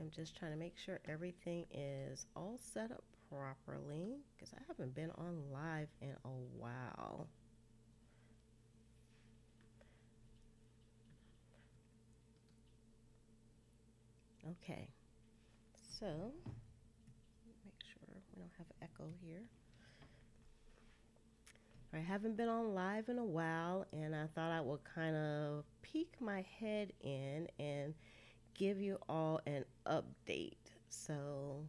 I'm just trying to make sure everything is all set up properly because I haven't been on live in a while. Okay, so make sure we don't have echo here. I haven't been on live in a while, and I thought I would kind of peek my head in and give you all an update. So,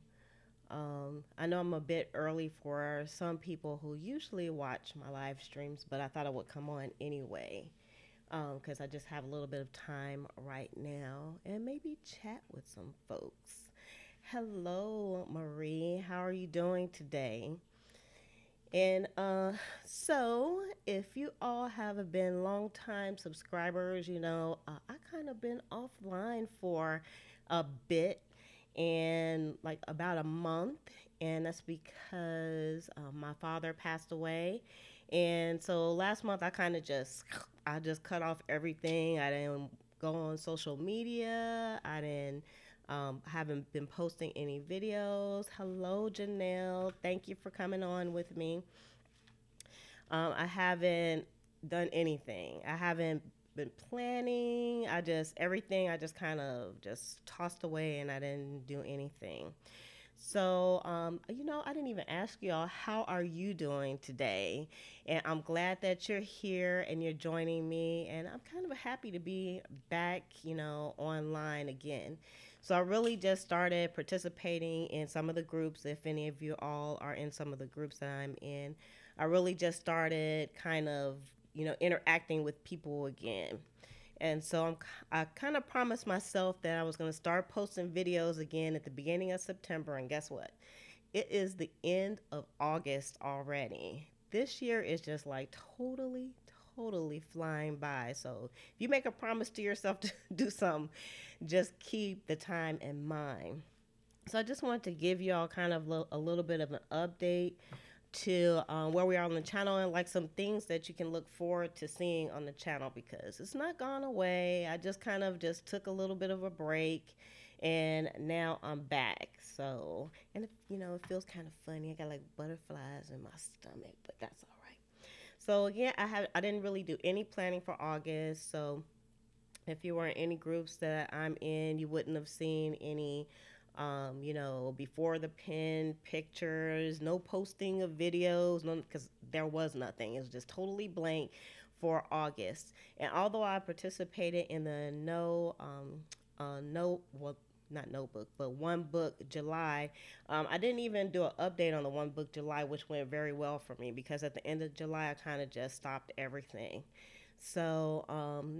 I know I'm a bit early for some people who usually watch my live streams, but I thought I would come on anyway because I just have a little bit of time right now and maybe chat with some folks. Hello, Marie. How are you doing today? And so, if you all have been long time subscribers, I kind of been offline for a bit and like about a month. And that's because my father passed away. And so last month I just cut off everything. I didn't go on social media. I didn't haven't been posting any videos. Hello, Janelle. Thank you for coming on with me. I haven't done anything. I haven't been planning. Everything I just kind of just tossed away and I didn't do anything. So, I didn't even ask y'all, how are you doing today? And I'm glad that you're here and you're joining me. And I'm kind of happy to be back, online again. So, I really just started participating in some of the groups. If any of you all are in some of the groups that I'm in, I really just started kind of, interacting with people again. And so I kind of promised myself that I was going to start posting videos again at the beginning of September. And guess what? It is the end of August already. This year is just like totally, totally flying by. So if you make a promise to yourself to do something, just keep the time in mind. So I just wanted to give you all kind of a little bit of an update to where we are on the channel and like some things that you can look forward to seeing on the channel because it's not gone away. I just kind of just took a little bit of a break and now I'm back. So, and it feels kind of funny. I got like butterflies in my stomach, but that's all right. So again, I didn't really do any planning for August. So if you were in any groups that I'm in, you wouldn't have seen any before the pin pictures, no posting of videos, no, because there was nothing. It was just totally blank for August. And although I participated in the well, not notebook, but one book July, I didn't even do an update on the one book July, which went very well for me because at the end of July, I kind of just stopped everything. So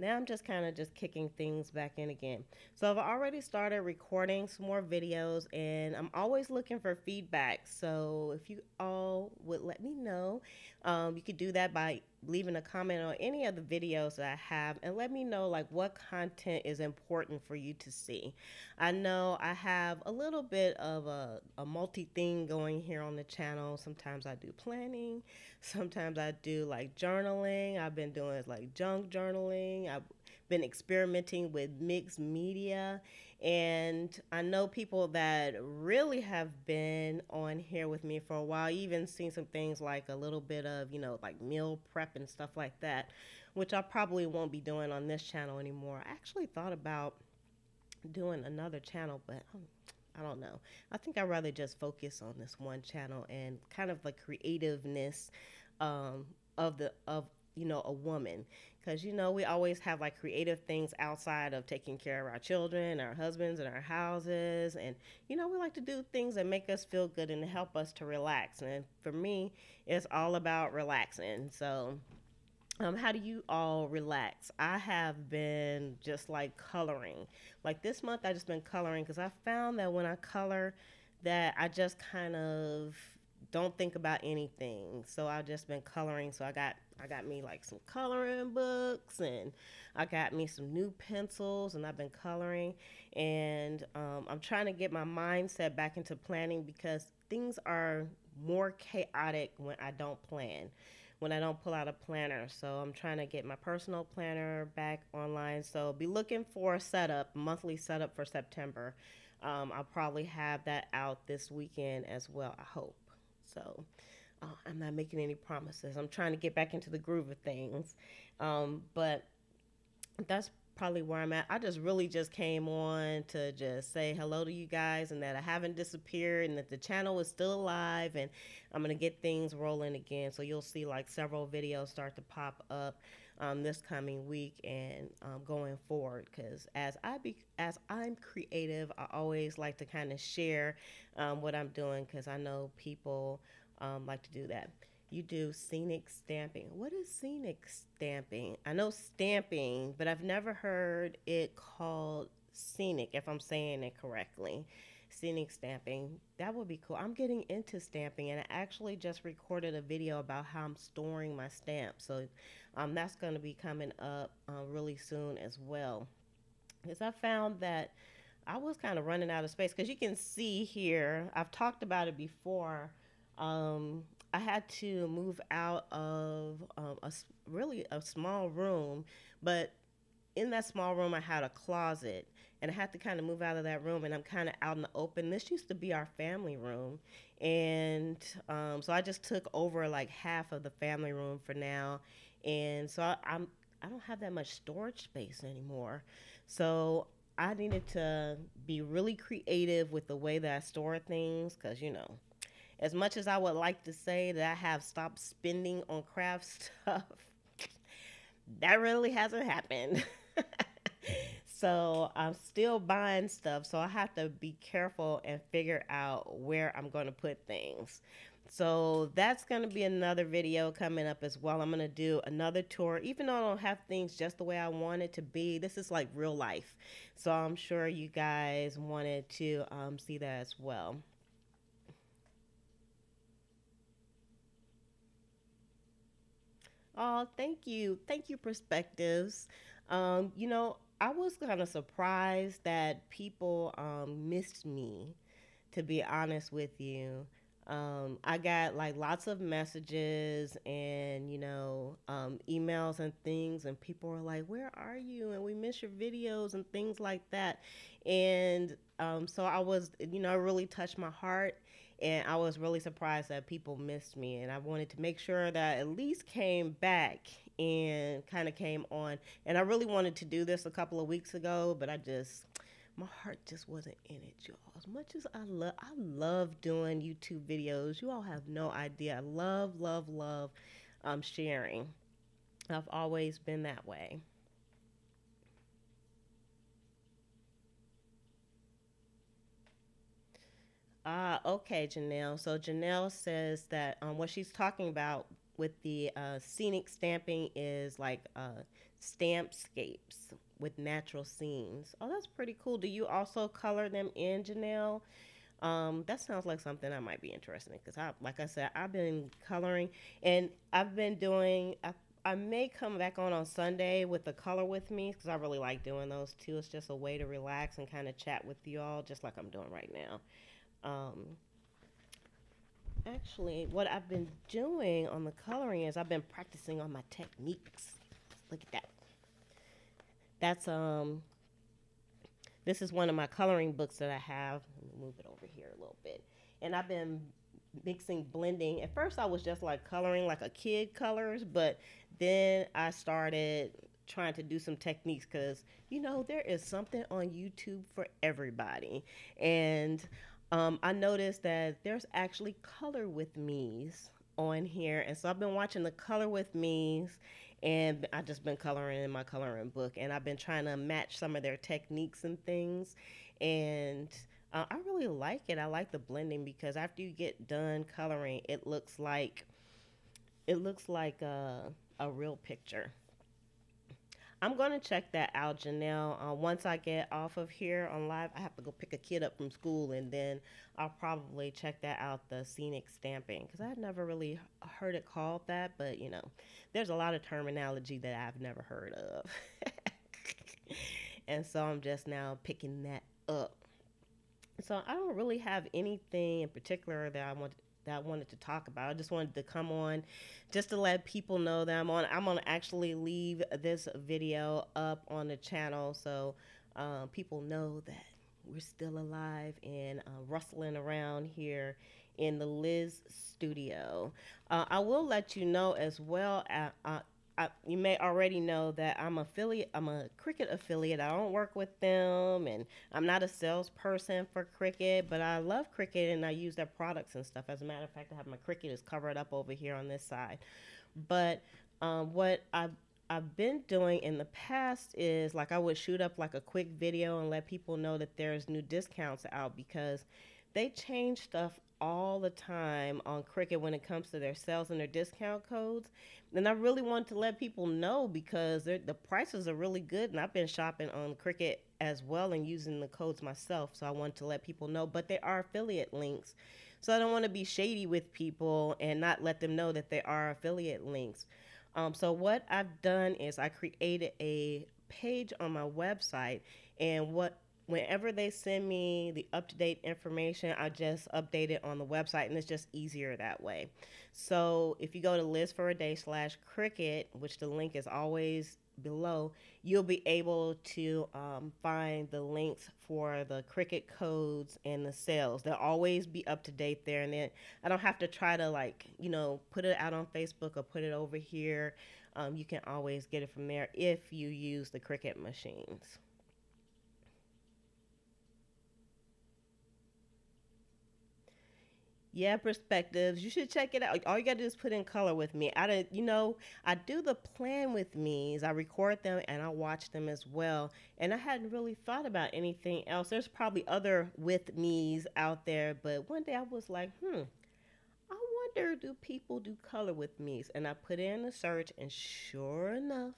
now I'm just kind of just kicking things back in again. So I've already started recording some more videos and I'm always looking for feedback. So if you all would let me know, you could do that by leaving a comment on any of the videos that I have and let me know like what content is important for you to see. I know I have a little bit of a multi thing going here on the channel. Sometimes I do planning, sometimes I do like journaling. I've been doing like junk journaling. I've been experimenting with mixed media. And I know people that really have been on here with me for a while, even seen some things like a little bit of, like meal prep and stuff like that, which I probably won't be doing on this channel anymore. I actually thought about doing another channel, but I don't know. I think I'd rather just focus on this one channel and kind of the creativeness um, of a woman, because we always have like creative things outside of taking care of our children, our husbands, and our houses, and we like to do things that make us feel good and help us to relax. And for me, it's all about relaxing. So how do you all relax? I have been just like coloring. Like this month, I just been coloring because I found that when I color, that I just kind of don't think about anything. So I've just been coloring. So I got me like some coloring books and I got me some new pencils and I've been coloring and I'm trying to get my mindset back into planning because things are more chaotic when I don't plan, when I don't pull out a planner. So I'm trying to get my personal planner back online. So be looking for a setup, monthly setup for September. I'll probably have that out this weekend as well, I hope. So I'm not making any promises. I'm trying to get back into the groove of things. But that's probably where I'm at. I just really just came on to just say hello to you guys and that I haven't disappeared and that the channel is still alive and I'm going to get things rolling again. So you'll see like several videos start to pop up this coming week and going forward, because as I'm creative, I always like to kind of share what I'm doing, because I know people like to do that. You do scenic stamping. What is scenic stamping? I know stamping, but I've never heard it called scenic, if I'm saying it correctly. Scenic stamping. That would be cool. I'm getting into stamping, and I actually just recorded a video about how I'm storing my stamps. So that's going to be coming up really soon as well. Because I found that I was kind of running out of space. Because you can see here, I've talked about it before. Um, I had to move out of really a small room, but in that small room, I had a closet, and I had to kind of move out of that room, and I'm kind of out in the open. This used to be our family room, and so I just took over like half of the family room for now, and so I don't have that much storage space anymore, so I needed to be really creative with the way that I store things, because as much as I would like to say that I have stopped spending on craft stuff, that really hasn't happened. So I'm still buying stuff. So I have to be careful and figure out where I'm going to put things. So that's going to be another video coming up as well. I'm going to do another tour. Even though I don't have things just the way I want it to be, this is like real life. So I'm sure you guys wanted to see that as well. Oh, thank you. Thank you, Perspectives. I was kind of surprised that people missed me, to be honest with you. I got like lots of messages and, emails and things, and people were like, "Where are you?" And we miss your videos and things like that. And so I was, it really touched my heart. And I was really surprised that people missed me. And I wanted to make sure that I at least came back and kind of came on. And I really wanted to do this a couple of weeks ago, but my heart just wasn't in it, y'all. As much as I love doing YouTube videos. You all have no idea. I love, love, love sharing. I've always been that way. Ah, okay, Janelle. So Janelle says that what she's talking about with the scenic stamping is like stampscapes with natural scenes. Oh, that's pretty cool. Do you also color them in, Janelle? That sounds like something I might be interested in, because like I said, I've been coloring and I've been doing. I may come back on Sunday with the color with me, because I really like doing those too. It's just a way to relax and kind of chat with you all, just like I'm doing right now. Um, Actually, what I've been doing on the coloring is I've been practicing on my techniques. Look at that. That's This is one of my coloring books that I have. Let me move it over here a little bit. And I've been mixing, blending. At first I was just like coloring like a kid colors, but then I started trying to do some techniques, because there is something on YouTube for everybody. And I noticed that there's actually color with me's on here, and so I've been watching the color with me's, and I just been coloring in my coloring book, and I've been trying to match some of their techniques and things, and I really like it. I like the blending, because after you get done coloring, it looks like a real picture. I'm going to check that out, Janelle. Once I get off of here on live, I have to go pick a kid up from school, and then I'll probably check that out, the scenic stamping, because I've never really heard it called that, but there's a lot of terminology that I've never heard of. And so I'm just now picking that up. So I don't really have anything in particular that I wanted to talk about. I just wanted to come on just to let people know that I'm gonna actually leave this video up on the channel, so people know that we're still alive and rustling around here in the Liz studio. I will let you know as well. You may already know that I'm affiliate. I'm a Cricut affiliate. I don't work with them, and I'm not a salesperson for Cricut. But I love Cricut, and I use their products and stuff. As a matter of fact, I have my Cricut is covered up over here on this side. But what I've been doing in the past is like I would shoot up like a quick video and let people know that there's new discounts out because they change stuff all the time on Cricut when it comes to their sales and their discount codes. And I really want to let people know because the prices are really good. And I've been shopping on Cricut as well and using the codes myself. So I want to let people know, but they are affiliate links. So I don't want to be shady with people and not let them know that they are affiliate links. So what I've done is I created a page on my website, and whenever they send me the up-to-date information, I just update it on the website, and it's just easier that way. So if you go to listforaday/Cricut, which the link is always below, you'll be able to find the links for the Cricut codes and the sales. They'll always be up to date there, and then I don't have to try to put it out on Facebook or put it over here. You can always get it from there if you use the Cricut machines. Yeah, perspectives. You should check it out. All you gotta do is put in color with me. I do the plan with me's. I record them and I watch them as well. And I hadn't really thought about anything else. There's probably other with me's out there, but one day I was like, I wonder, do people do color with me's? And I put in a search, and sure enough,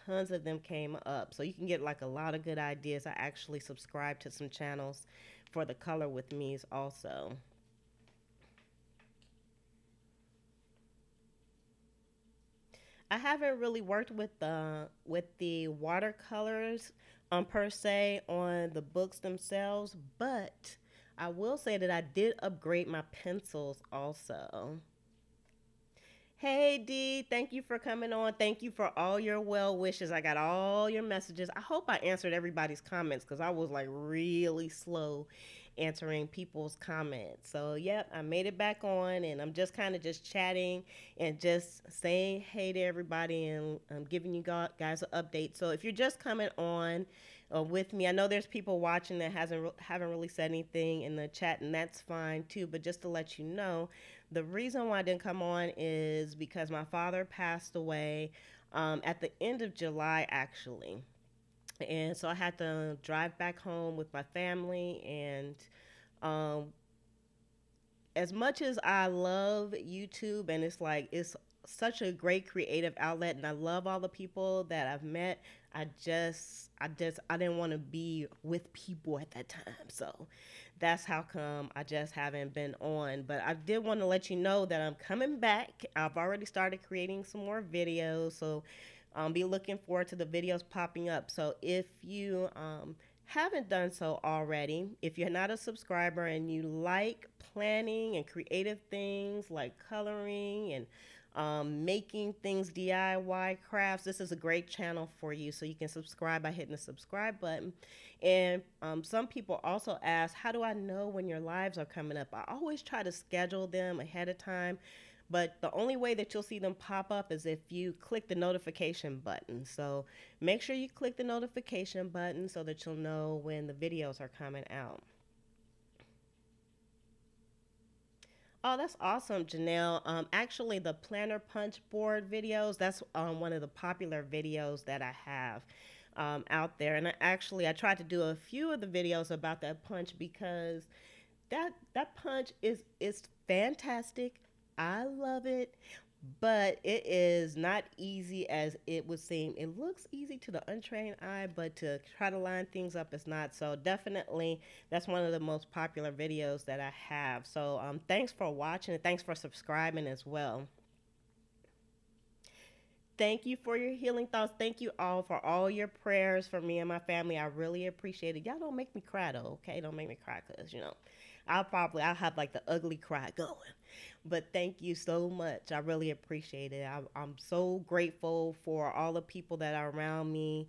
tons of them came up. So you can get like a lot of good ideas. I actually subscribe to some channels for the color with me's also. I haven't really worked with the watercolors per se on the books themselves, but I will say that I did upgrade my pencils also. Hey Dee, thank you for coming on. Thank you for all your well wishes. I got all your messages. I hope I answered everybody's comments because I was like really slow answering people's comments. So, yep, I made it back on and I'm just kind of just chatting and just saying hey to everybody and I'm giving you guys an update. So, if you're just coming on with me, I know there's people watching that haven't really said anything in the chat, and that's fine too. But just to let you know, the reason why I didn't come on is because my father passed away at the end of July, actually. And so I had to drive back home with my family. And um, as much as I love YouTube, and it's such a great creative outlet, and I love all the people that I've met, I didn't want to be with people at that time. So that's how come I just haven't been on. But I did want to let you know that I'm coming back. I've already started creating some more videos, so be looking forward to the videos popping up. So if you haven't done so already, if you're not a subscriber and you like planning and creative things like coloring and making things DIY crafts, this is a great channel for you. So you can subscribe by hitting the subscribe button. And some people also ask, how do I know when your lives are coming up? I always try to schedule them ahead of time, but the only way that you'll see them pop up is if you click the notification button. So make sure you click the notification button so that you'll know when the videos are coming out. Oh, that's awesome, Janelle. Actually, the planner punch board videos, that's one of the popular videos that I have out there. And I tried to do a few of the videos about that punch because that punch is fantastic. I love it, but it is not easy as it would seem. It looks easy to the untrained eye, but to try to line things up is not. So definitely, that's one of the most popular videos that I have. So thanks for watching and thanks for subscribing as well. Thank you for your healing thoughts. Thank you all for all your prayers for me and my family. I really appreciate it. Y'all don't make me cry though, okay? Don't make me cry because, I'll have like the ugly cry going. But thank you so much. I really appreciate it. I'm so grateful for all the people that are around me.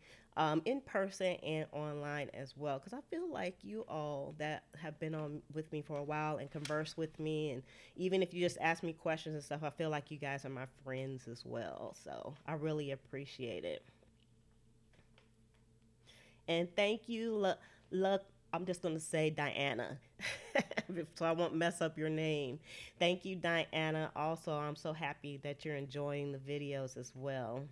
in person and online as well. Because I feel like you all that have been on with me for a while and converse with me, and even if you just ask me questions and stuff, I feel like you guys are my friends as well. So I really appreciate it. And thank you, Luck. I'm just going to say Diana, so I won't mess up your name. Thank you, Diana. Also, I'm so happy that you're enjoying the videos as well.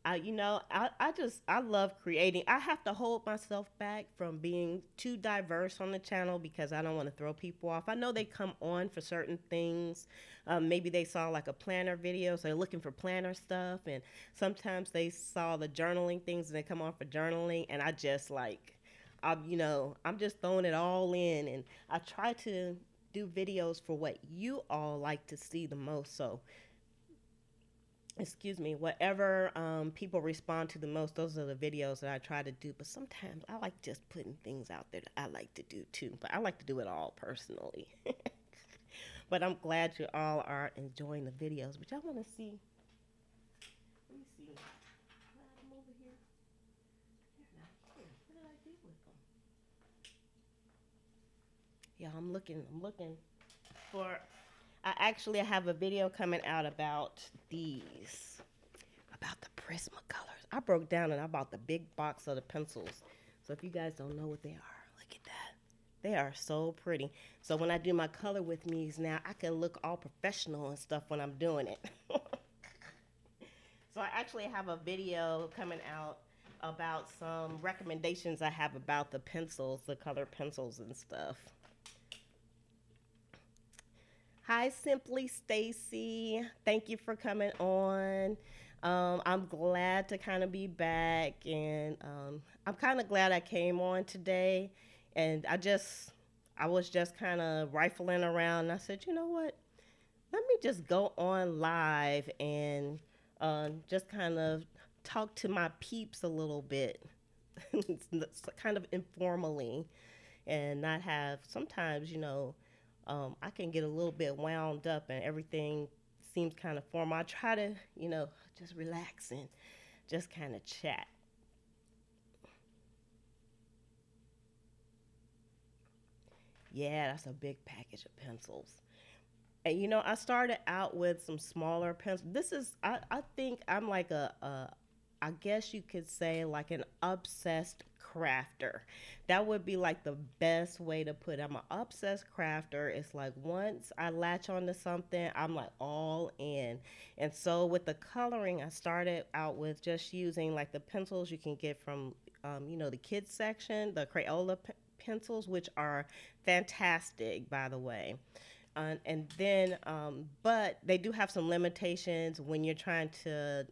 I love creating. I have to hold myself back from being too diverse on the channel because I don't want to throw people off. I know they come on for certain things. Maybe they saw like a planner video, so they're looking for planner stuff, and sometimes they saw the journaling things and they come on for journaling, and I just like, I'm just throwing it all in, and I try to do videos for what you all like to see the most. So excuse me, whatever people respond to the most, those are the videos that I try to do. But sometimes I like just putting things out there that I like to do too. But I like to do it all personally. But I'm glad you all are enjoying the videos. But y'all want to see? Let me see. Can I have them over here? They're not here. What did I do with them? Yeah, I'm looking. I'm looking for. I actually have a video coming out about these, about the Prismacolors. I broke down and I bought the big box of the pencils. So if you guys don't know what they are, look at that. They are so pretty. So when I do my color with me's now, I can look all professional and stuff when I'm doing it. So I actually have a video coming out about some recommendations I have about the pencils, the colored pencils and stuff. Hi, Simply Stacy. Thank you for coming on. I'm glad to kind of be back, and I'm kind of glad I came on today. And I was just kind of rifling around, and I said, you know what? Let me just go on live and just kind of talk to my peeps a little bit, it's kind of informally, and not have sometimes, I can get a little bit wound up and everything seems kind of formal. I try to, just relax and just kind of chat. Yeah, that's a big package of pencils. And I started out with some smaller pencils. I think I'm like I guess you could say like an obsessed crafter. That would be like the best way to put it. I'm an obsessed crafter. It's like once I latch onto something, I'm like all in. And so with the coloring, I started out with just using like the pencils you can get from, the kids section, the Crayola pencils, which are fantastic, by the way. And then, but they do have some limitations when you're trying to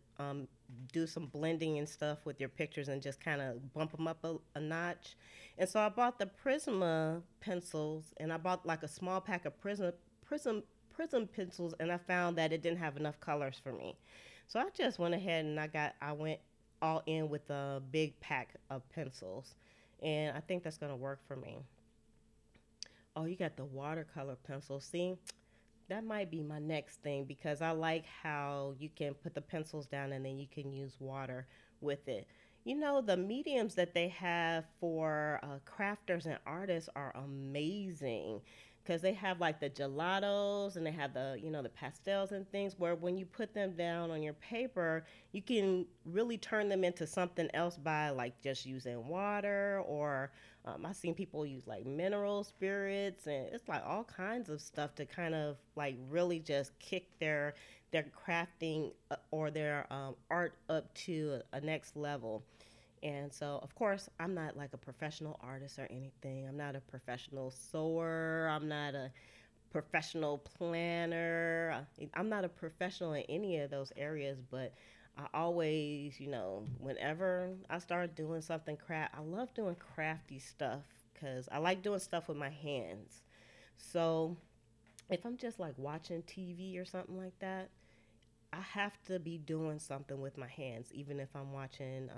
do some blending and stuff with your pictures and just kind of bump them up a notch. And so I bought the Prisma pencils, and I bought like a small pack of Prism pencils, and I found that it didn't have enough colors for me. So I just went ahead and I went all in with a big pack of pencils, and I think that's gonna work for me. Oh, you got the watercolor pencil. See, that might be my next thing because I like how you can put the pencils down and then you can use water with it. The mediums that they have for crafters and artists are amazing because they have like the gelatos and they have the pastels and things where when you put them down on your paper, you can really turn them into something else by like just using water or I've seen people use like mineral spirits and it's like all kinds of stuff to kind of like really just kick their crafting or their art up to a next level. And so, of course, I'm not like a professional artist or anything. I'm not a professional sewer. I'm not a professional planner. I'm not a professional in any of those areas, but I always, whenever I start doing something I love doing crafty stuff because I like doing stuff with my hands. So if I'm just like watching TV or something like that, I have to be doing something with my hands, even if I'm watching.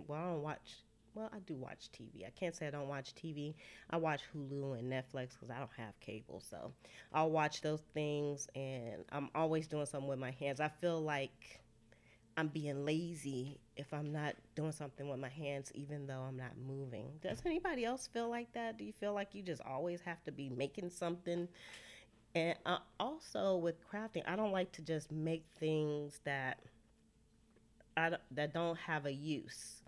Well, I don't watch. Well, I do watch TV. I can't say I don't watch TV. I watch Hulu and Netflix because I don't have cable. So I'll watch those things, and I'm always doing something with my hands. I feel like I'm being lazy if I'm not doing something with my hands, even though I'm not moving. Does anybody else feel like that? Do you feel like you just always have to be making something? And also with crafting, I don't like to just make things that don't have a use.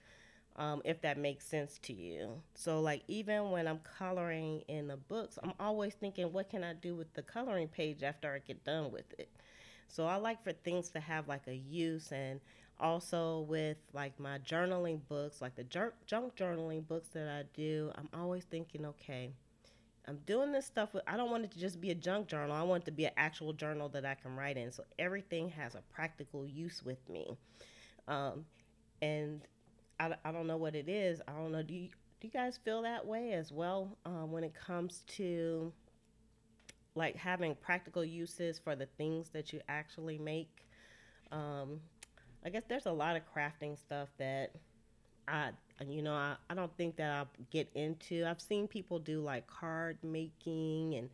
If that makes sense to you. So, like, even when I'm coloring in the books, I'm always thinking, what can I do with the coloring page after I get done with it? So, I like for things to have like a use, and also with like my journaling books, like the junk journaling books that I do, I'm always thinking, okay, I'm doing this stuff with, I don't want it to just be a junk journal. I want it to be an actual journal that I can write in. So, everything has a practical use with me. Um, and I don't know what it is. I don't know. Do you guys feel that way as well when it comes to like having practical uses for the things that you actually make? Um, I guess there's a lot of crafting stuff that I I don't think that I'll get into. I've seen people do like card making, and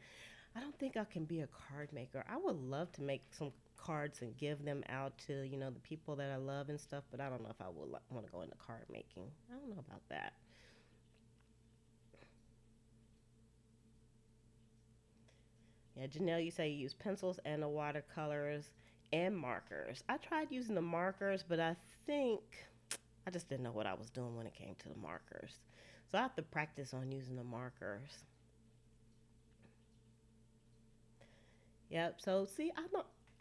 I don't think I can be a card maker. I would love to make some cards and give them out to, the people that I love and stuff, but I don't know if I would want to go into card making. I don't know about that. Yeah, Janelle, you say you use pencils and the watercolors and markers. I tried using the markers, but I think I just didn't know what I was doing when it came to the markers. So I have to practice on using the markers. Yep. So see, I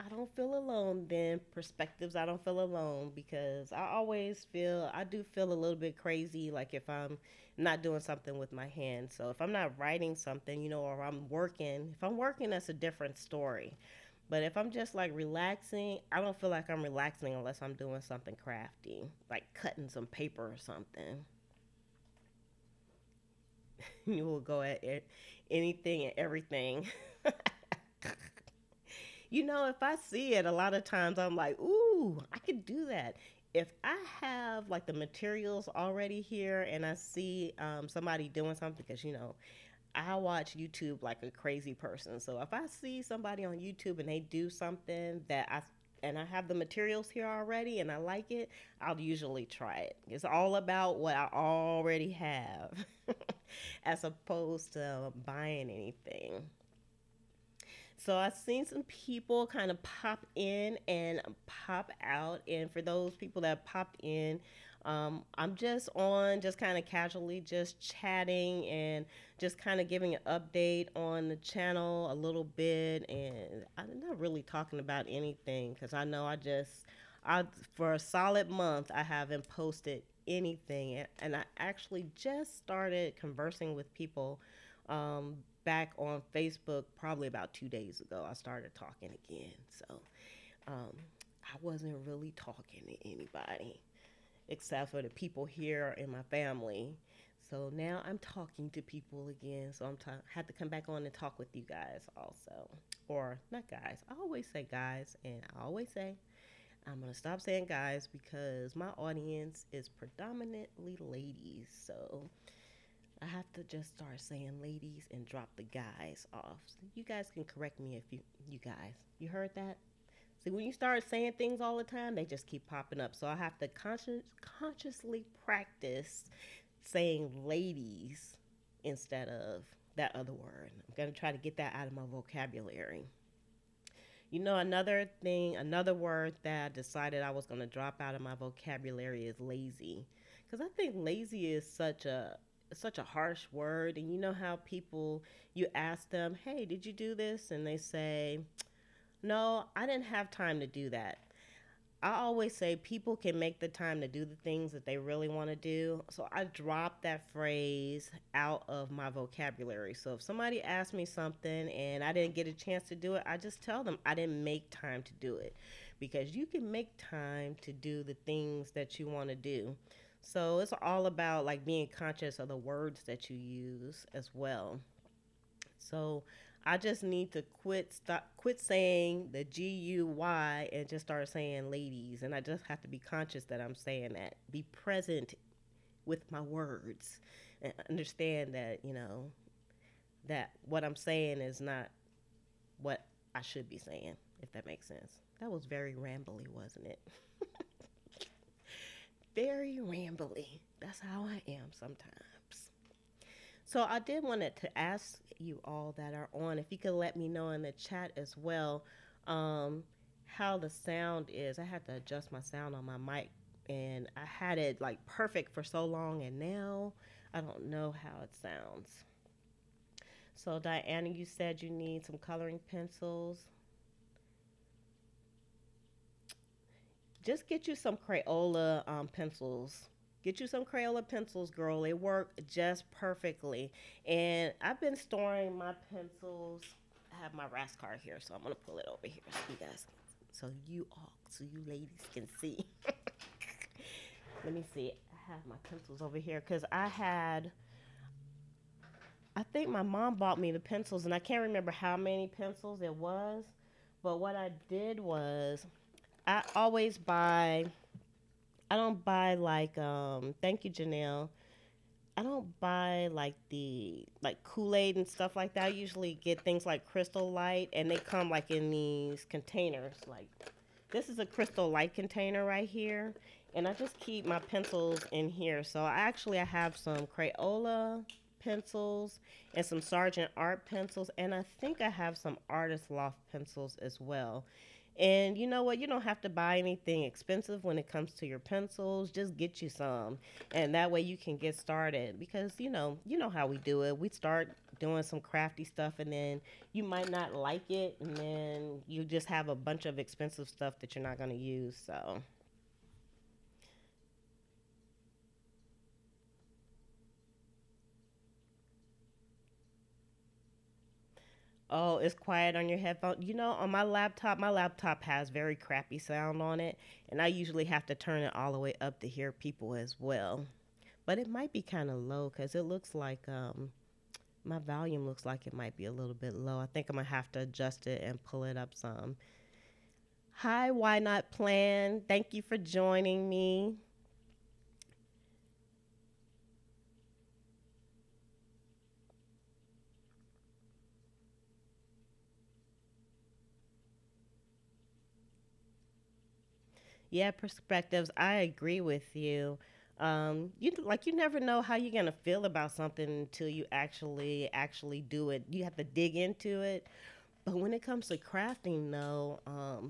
don't feel alone then. Perspectives, I don't feel alone because I always feel I do feel a little bit crazy like if I'm not doing something with my hands. So if I'm not writing something, or if I'm working that's a different story. But if I'm just like relaxing, I don't feel like I'm relaxing unless I'm doing something crafty, like cutting some paper or something. You will go at anything and everything. If I see it, a lot of times I'm like, ooh, I could do that. If I have like the materials already here and I see somebody doing something, because, I watch YouTube like a crazy person. So if I see somebody on YouTube and they do something and I have the materials here already and I like it, I'll usually try it. It's all about what I already have as opposed to buying anything. So I've seen some people kind of pop in and pop out. And for those people that popped in, I'm just on, just kind of casually just chatting and just kind of giving an update on the channel a little bit. And I'm not really talking about anything because I know I, for a solid month, I haven't posted anything. And I actually just started conversing with people back on Facebook probably about 2 days ago. I started talking again. So um, I wasn't really talking to anybody except for the people here in my family. So now I'm talking to people again. So had to come back on and talk with you guys also. Or not guys. I always say guys, and I always say I'm going to stop saying guys because my audience is predominantly ladies. So I have to just start saying ladies and drop the guys off. So you guys can correct me if you guys, you heard that? See, when you start saying things all the time, they just keep popping up. So I have to consciously practice saying ladies instead of that other word. I'm going to try to get that out of my vocabulary. Another word that I decided I was going to drop out of my vocabulary is lazy. Because I think lazy is such a harsh word. And you know how people, you ask them, hey, did you do this? And they say, no, I didn't have time to do that. I always say people can make the time to do the things that they really want to do. So I dropped that phrase out of my vocabulary. So if somebody asks me something and I didn't get a chance to do it, I just tell them I didn't make time to do it. Because you can make time to do the things that you want to do. So it's all about like being conscious of the words that you use as well. So I just need to quit saying the GUY and just start saying ladies. And I just have to be conscious that I'm saying that. Be present with my words and understand that, that what I'm saying is not what I should be saying, if that makes sense. That was very rambly, wasn't it? very rambly. That's how I am sometimes. So I did wanted to ask you all that are on if you could let me know in the chat as well, um, how the sound is. I had to adjust my sound on my mic, and I had it like perfect for so long, and now I don't know how it sounds. So Diana, you said you need some coloring pencils. Just get you some Crayola pencils. Get you some Crayola pencils, girl. They work just perfectly. And I've been storing my pencils. I have my RAS card here, so I'm gonna pull it over here so you guys, so you ladies can see. Let me see. I have my pencils over here because I think my mom bought me the pencils, and I can't remember how many pencils it was. But what I did was I always buy I don't buy like thank you Janelle. I don't buy like the like Kool-Aid and stuff like that. I usually get things like Crystal Light, and they come like in these containers. Like this is a Crystal Light container right here, and I just keep my pencils in here. So I have some Crayola pencils and some Sergeant Art pencils, and I think I have some Artist Loft pencils as well. And you know what? You don't have to buy anything expensive when it comes to your pencils. Just get you some, and that way you can get started. Because you know how we do it. We start doing some crafty stuff, and then you might not like it, and then you just have a bunch of expensive stuff that you're not going to use. So, oh, it's quiet on your headphone. On my laptop has very crappy sound on it, and I usually have to turn it all the way up to hear people as well. But it might be kind of low because it looks like my volume looks like it might be a little bit low. I think I'm gonna have to adjust it and pull it up some. Hi, why not plan? Thank you for joining me. Yeah, perspectives. I agree with you. You never know how you're gonna feel about something until you actually do it. You have to dig into it. But when it comes to crafting, though,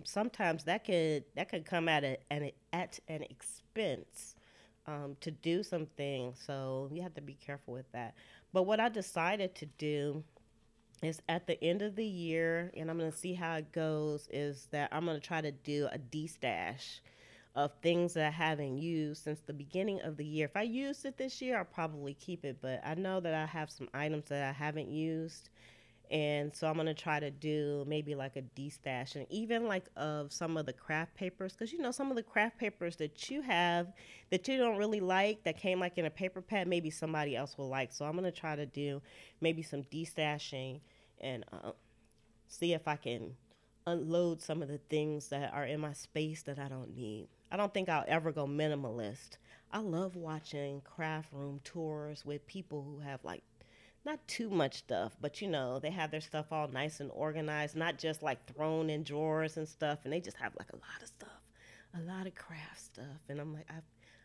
sometimes that could come at an expense to do some things. So you have to be careful with that. But what I decided to do is at the end of the year, and I'm gonna see how it goes. Is that I'm gonna try to do a de-stash of things that I haven't used since the beginning of the year. If I used it this year, I'll probably keep it. But I know that I have some items that I haven't used, and so I'm gonna try to do maybe like a de-stash, and even like of some of the craft papers, because some of the craft papers that you have that you don't really like that came like in a paper pad, maybe somebody else will like. So I'm gonna try to do maybe some de-stashing and see if I can unload some of the things that are in my space that I don't need. I don't think I'll ever go minimalist. I love watching craft room tours with people who have like not too much stuff, but they have their stuff all nice and organized, not just like thrown in drawers and stuff, and they just have like a lot of stuff, a lot of craft stuff. And I'm like,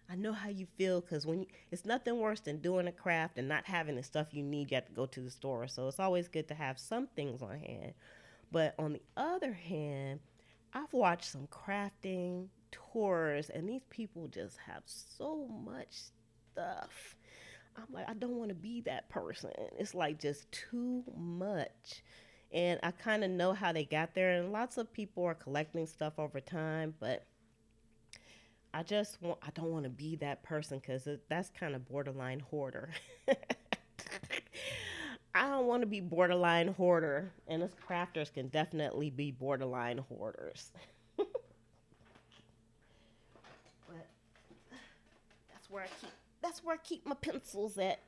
I know how you feel because it's nothing worse than doing a craft and not having the stuff you need. You have to go to the store, so it's always good to have some things on hand. But on the other hand, I've watched some crafting tours, and these people just have so much stuff. I'm like, I don't want to be that person. It's like just too much. And I kind of know how they got there. And lots of people are collecting stuff over time, but I don't want to be that person because that's kind of borderline hoarder. I don't want to be borderline hoarder, and us crafters can definitely be borderline hoarders. But that's where I keep my pencils at,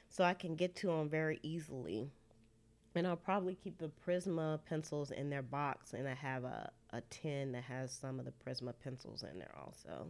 so I can get to them very easily. And I'll probably keep the Prisma pencils in their box, and I have a tin that has some of the Prisma pencils in there also.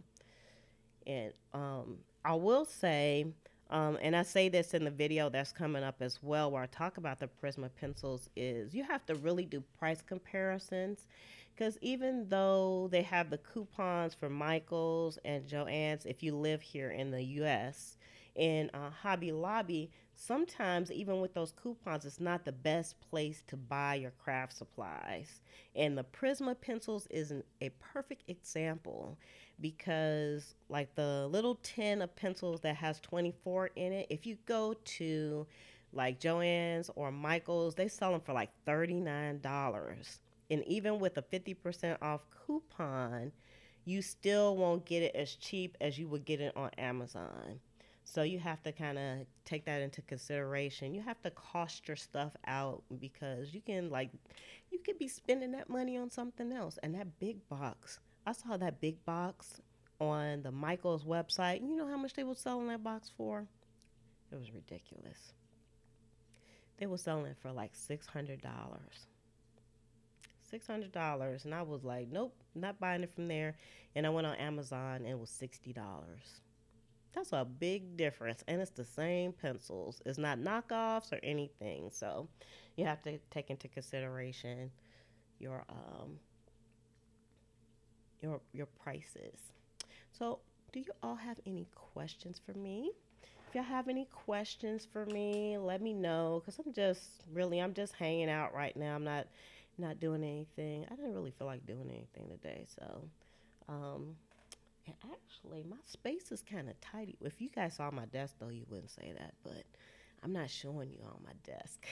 And I will say, And I say this in the video that's coming up as well, where I talk about the Prisma pencils, is you have to really do price comparisons. Because even though they have the coupons for Michael's and Joann's, if you live here in the US, in Hobby Lobby, sometimes even with those coupons, it's not the best place to buy your craft supplies. And the Prisma pencils is a perfect example, because like the little tin of pencils that has 24 in it, if you go to like Joann's or Michael's, they sell them for like $39. And even with a 50% off coupon, you still won't get it as cheap as you would get it on Amazon. So you have to kind of take that into consideration. You have to cost your stuff out, because you could be spending that money on something else. And that big box, I saw that big box on the Michaels website. You know how much they were selling that box for? It was ridiculous. They were selling it for like $600. $600. And I was like, nope, not buying it from there. And I went on Amazon and it was $60. That's a big difference. And it's the same pencils. It's not knockoffs or anything. So you have to take into consideration your your prices. So do you all have any questions for me? If y'all have any questions for me, let me know, because I'm just hanging out right now. I'm not doing anything. I didn't really feel like doing anything today. So um and actually my space is kind of tidy. If you guys saw my desk though, you wouldn't say that, but I'm not showing you on my desk.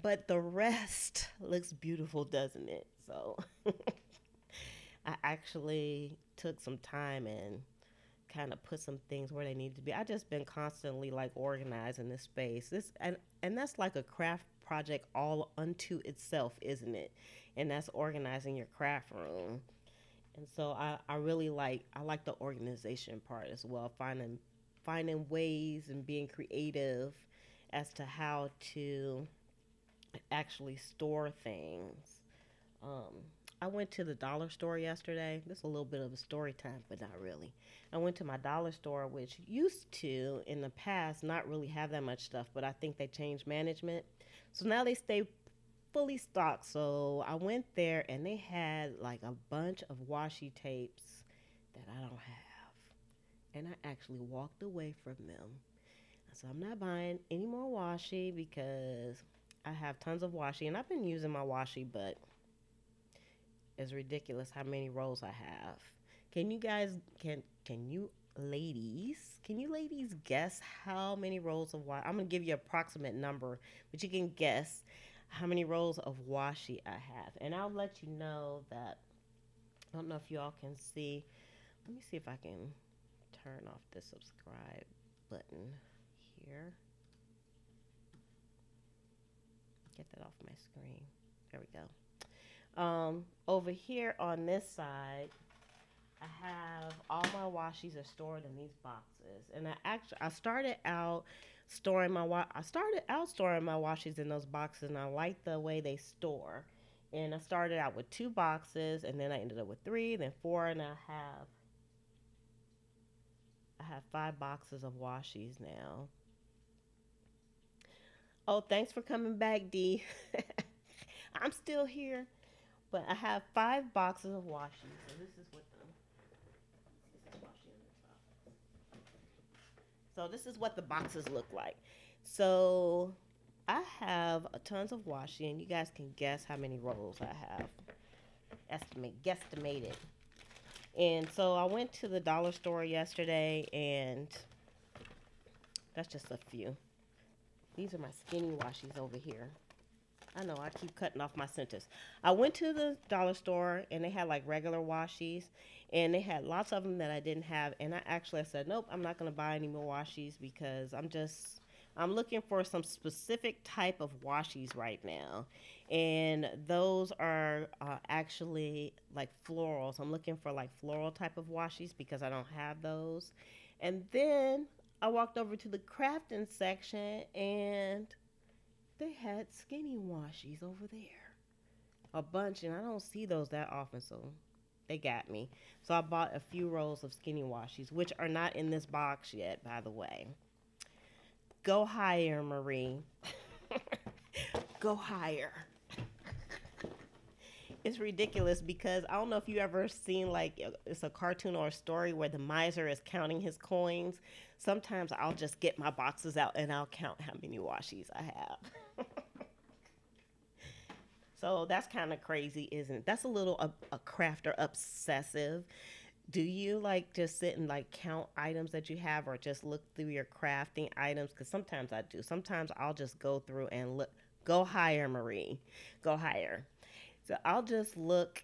But the rest looks beautiful, doesn't it? So I actually took some time and kind of put some things where they need to be. I just been constantly like organizing this space. And that's like a craft project all unto itself, isn't it? And that's organizing your craft room. And so I really like the organization part as well, finding ways and being creative as to how to actually store things. Um, I went to the dollar store yesterday. This is a little bit of a story time, but not really. I went to my dollar store, which used to, in the past, not really have that much stuff, but I think they changed management. So now they stay fully stocked. So I went there and they had like a bunch of washi tapes that I don't have. And I actually walked away from them. So I'm not buying any more washi, because I have tons of washi and I've been using my washi, but it's ridiculous how many rolls I have. Can you guys can you ladies guess how many rolls of washi? I'm gonna give you an approximate number, but you can guess how many rolls of washi I have, and I'll let you know that. I don't know if y'all can see. Let me see if I can turn off the subscribe button here. Get that off my screen. There we go. Over here on this side, I have all my washis are stored in these boxes, and I started out storing my washis in those boxes, and I like the way they store. And I started out with 2 boxes, and then I ended up with 3, then 4, and I have 5 boxes of washis now. Oh, thanks for coming back, D. I'm still here. But I have 5 boxes of washi. So this is what the boxes look like. So I have a tons of washi, and you guys can guess how many rolls I have. Guesstimate it. And so I went to the dollar store yesterday, and that's just a few. These are my skinny washis over here. I know I keep cutting off my sentence. I went to the dollar store and they had like regular washis, and they had lots of them that I didn't have. And I said, nope, I'm not going to buy any more washis, because I'm looking for some specific type of washis right now. And those are actually like florals. I'm looking for like floral type of washis, because I don't have those. And then I walked over to the crafting section, and they had skinny washis over there. A bunch, and I don't see those that often, so They got me. So I bought a few rolls of skinny washies, which are not in this box yet, by the way. Go higher, Marie. Go higher. It's ridiculous because I don't know if you ever seen like it's a cartoon or a story where the miser is counting his coins. Sometimes I'll just get my boxes out and I'll count how many washies I have. So that's kind of crazy, isn't it? That's a little a crafter obsessive. Do you like just sit and like count items that you have or just look through your crafting items? Because sometimes I do. Sometimes I'll just go through and look. Go higher, Marie. Go higher. So I'll just look,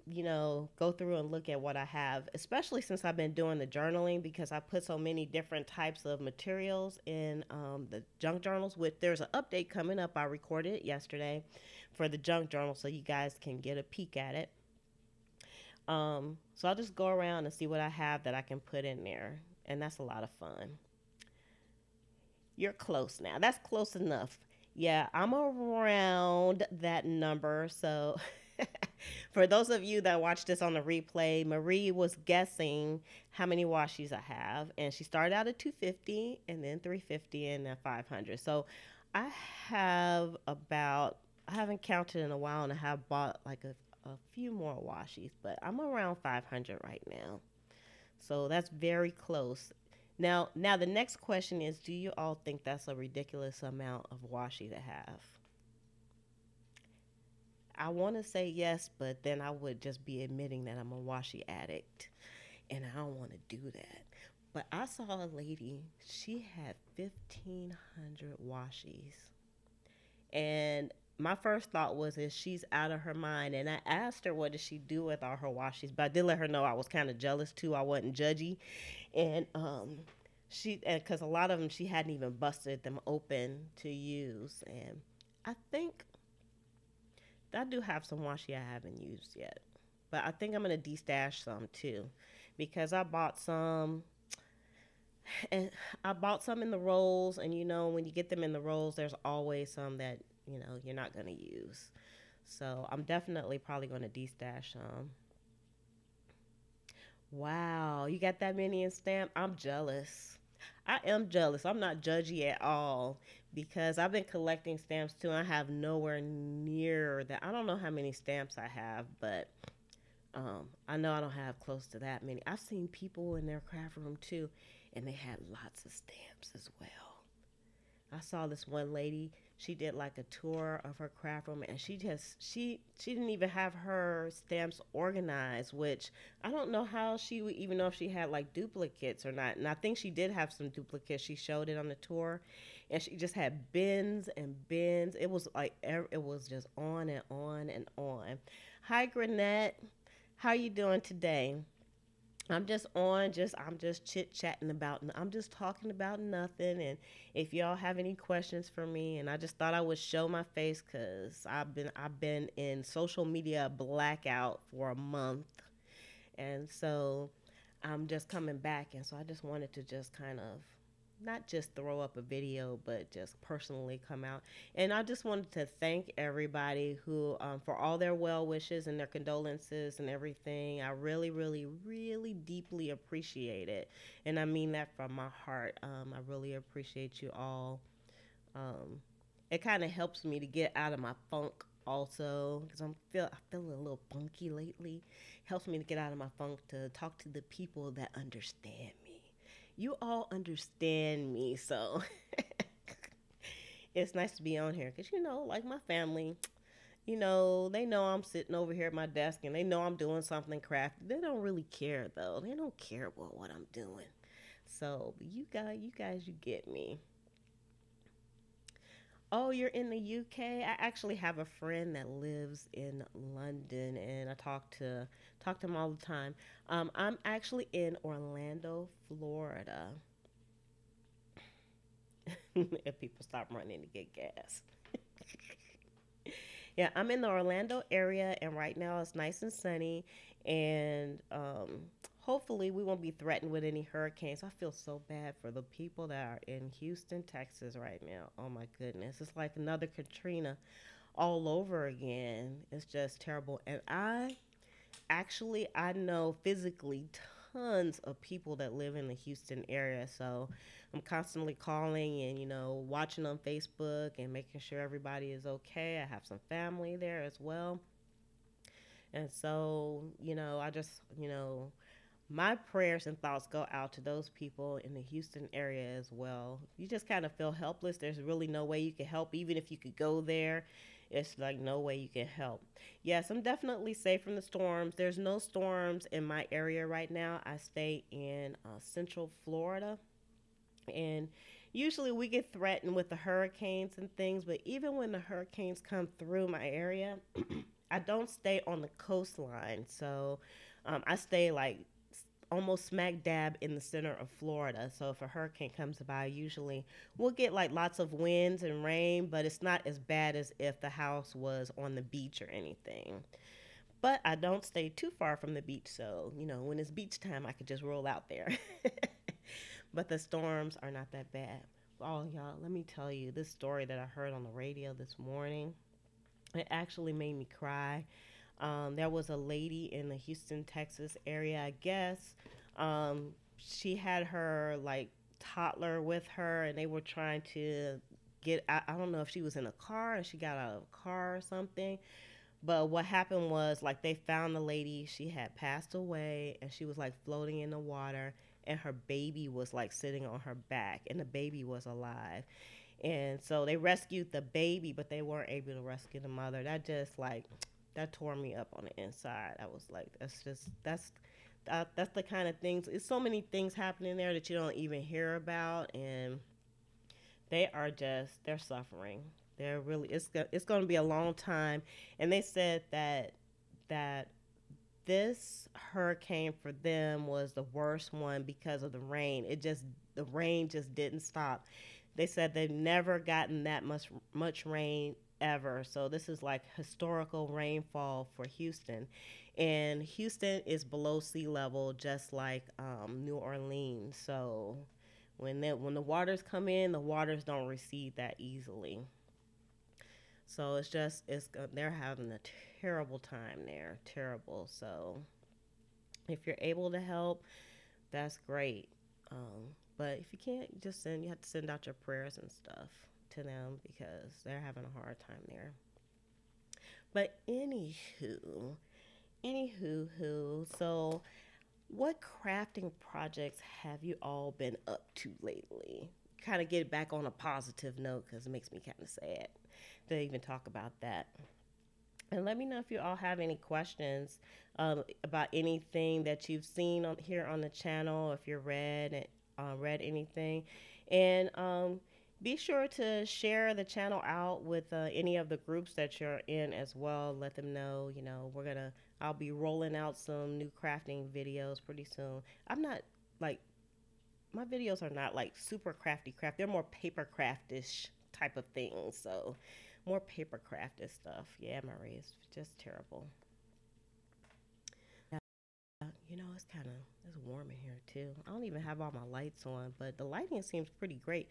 go through and look at what I have, especially since I've been doing the journaling because I put so many different types of materials in the junk journals. With there's an update coming up. I recorded it yesterday for the junk journal so you guys can get a peek at it. So I'll just go around and see what I have that I can put in there, and that's a lot of fun. You're close now. That's close enough. Yeah, I'm around that number. So for those of you that watch this on the replay, Marie was guessing how many washies I have, and she started out at 250 and then 350 and then 500. So I have about I haven't counted in a while and I have bought like a few more washies, but I'm around 500 right now. So that's very close. Now the next question is, do you all think that's a ridiculous amount of washi to have? I want to say yes, but then I would just be admitting that I'm a washi addict, and I don't want to do that. But I saw a lady, she had 1,500 washis. And my first thought was, is she's out of her mind? And I asked her, what does she do with all her washis? But I did let her know I was kind of jealous too. I wasn't judgy. And because a lot of them, she hadn't even busted them open to use. And I think I do have some washi I haven't used yet. But I think I'm going to destash some too, because I bought some in the rolls, and when you get them in the rolls, there's always some that you're not going to use. So I'm definitely probably going to destash some. Wow, you got that many in stamp? I'm jealous. I am jealous. I'm not judgy at all because I've been collecting stamps too. I have nowhere near that. I don't know how many stamps I have, but I know I don't have close to that many. I've seen people in their craft room too, and they had lots of stamps as well. I saw this one lady. She did like a tour of her craft room, and she didn't even have her stamps organized, which I don't know how she would even know if she had like duplicates or not. And I think she did have some duplicates. She showed it on the tour, and she just had bins and bins. It was like it was just on and on and on. Hi, Granette. How you doing today? I'm just chit chatting about, I'm just talking about nothing. And if y'all have any questions for me, and I just thought I would show my face because I've been in social media blackout for a month. And so I'm just coming back. And so I just wanted to just kind of not just throw up a video, but just personally come out. And I just wanted to thank everybody who, for all their well wishes and their condolences and everything. I really, really, really deeply appreciate it. And I mean that from my heart. I really appreciate you all. It kind of helps me to get out of my funk also, because I feel a little funky lately. Helps me to get out of my funk, to talk to the people that understand me. You all understand me, so it's nice to be on here because, like my family, they know I'm sitting over here at my desk and they know I'm doing something crafty. They don't really care, though. They don't care about what I'm doing. So you get me. Oh, you're in the UK? I actually have a friend that lives in London, and I talk to him all the time. I'm actually in Orlando, Florida. If people stop running to get gas. Yeah, I'm in the Orlando area, and right now it's nice and sunny, and hopefully we won't be threatened with any hurricanes. I feel so bad for the people that are in Houston, Texas right now. Oh my goodness, it's like another Katrina all over again. It's just terrible, and actually, I know physically tons of people that live in the Houston area. So I'm constantly calling and, watching on Facebook and making sure everybody is okay. I have some family there as well. And so, I just, my prayers and thoughts go out to those people in the Houston area as well. You just kind of feel helpless. There's really no way you can help. Even if you could go there, it's like no way you can help. Yes, I'm definitely safe from the storms. There's no storms in my area right now. I stay in Central Florida, and usually we get threatened with the hurricanes and things, but even when the hurricanes come through my area, I don't stay on the coastline. So I stay like almost smack dab in the center of Florida. So if a hurricane comes by, usually we'll get like lots of winds and rain, but it's not as bad as if the house was on the beach or anything. But I don't stay too far from the beach, so when it's beach time, I could just roll out there. But the storms are not that bad. Oh, y'all, let me tell you this story that I heard on the radio this morning. It actually made me cry. There was a lady in the Houston, Texas area, I guess. She had her like toddler with her, and they were trying to get. I don't know if she was in a car and she got out of a car or something. But what happened was like they found the lady. She had passed away, and she was like floating in the water, and her baby was like sitting on her back, and the baby was alive. And so they rescued the baby, but they weren't able to rescue the mother. That just like that tore me up on the inside. I was like, that's the kind of things. It's so many things happening there that you don't even hear about, and they're suffering. They're really it's going to be a long time. And they said that this hurricane for them was the worst one because of the rain. The rain just didn't stop. They said they've never gotten that much rain ever. So this is like historical rainfall for Houston. And Houston is below sea level, just like New Orleans. So when the waters come in, the waters don't recede that easily. So they're having a terrible time there, terrible. So if you're able to help, that's great. But if you can't, you have to send out your prayers and stuff to them because they're having a hard time there. But anywho, so what crafting projects have you all been up to lately? Kind of get back on a positive note because it makes me kind of sad to even talk about that. And let me know if you all have any questions about anything that you've seen here on the channel, if you read anything. And be sure to share the channel out with any of the groups that you're in as well. Let them know, I'll be rolling out some new crafting videos pretty soon. I'm not like, my videos are not like super craft. They're more paper craftish type of things. So more paper crafted stuff. Yeah, Marie, it's just terrible. It's warm in here too. I don't even have all my lights on, but the lighting seems pretty great.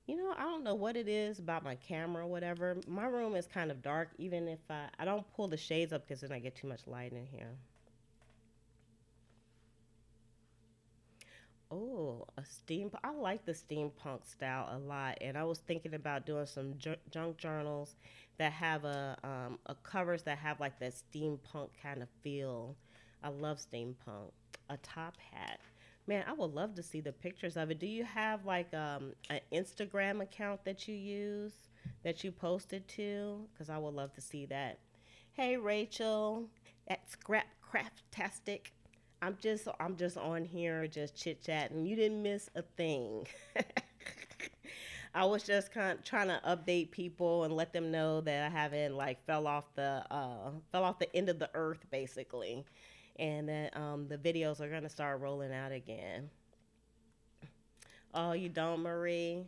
I don't know what it is about my camera or whatever. My room is kind of dark, even if I don't pull the shades up because then I get too much light in here. Oh, a steam. I like the steampunk style a lot, and I was thinking about doing some junk journals that have a covers that have like that steampunk kind of feel. I love steampunk. A top hat. Man, I would love to see the pictures of it. Do you have like an Instagram account that you use that you posted to? Because I would love to see that. Hey Rachel, at Scrap Craftastic. I'm just on here just chit chatting. You didn't miss a thing. I was just kind of trying to update people and let them know that I haven't like fell off the end of the earth basically, and that the videos are gonna start rolling out again. Oh, you don't, Marie?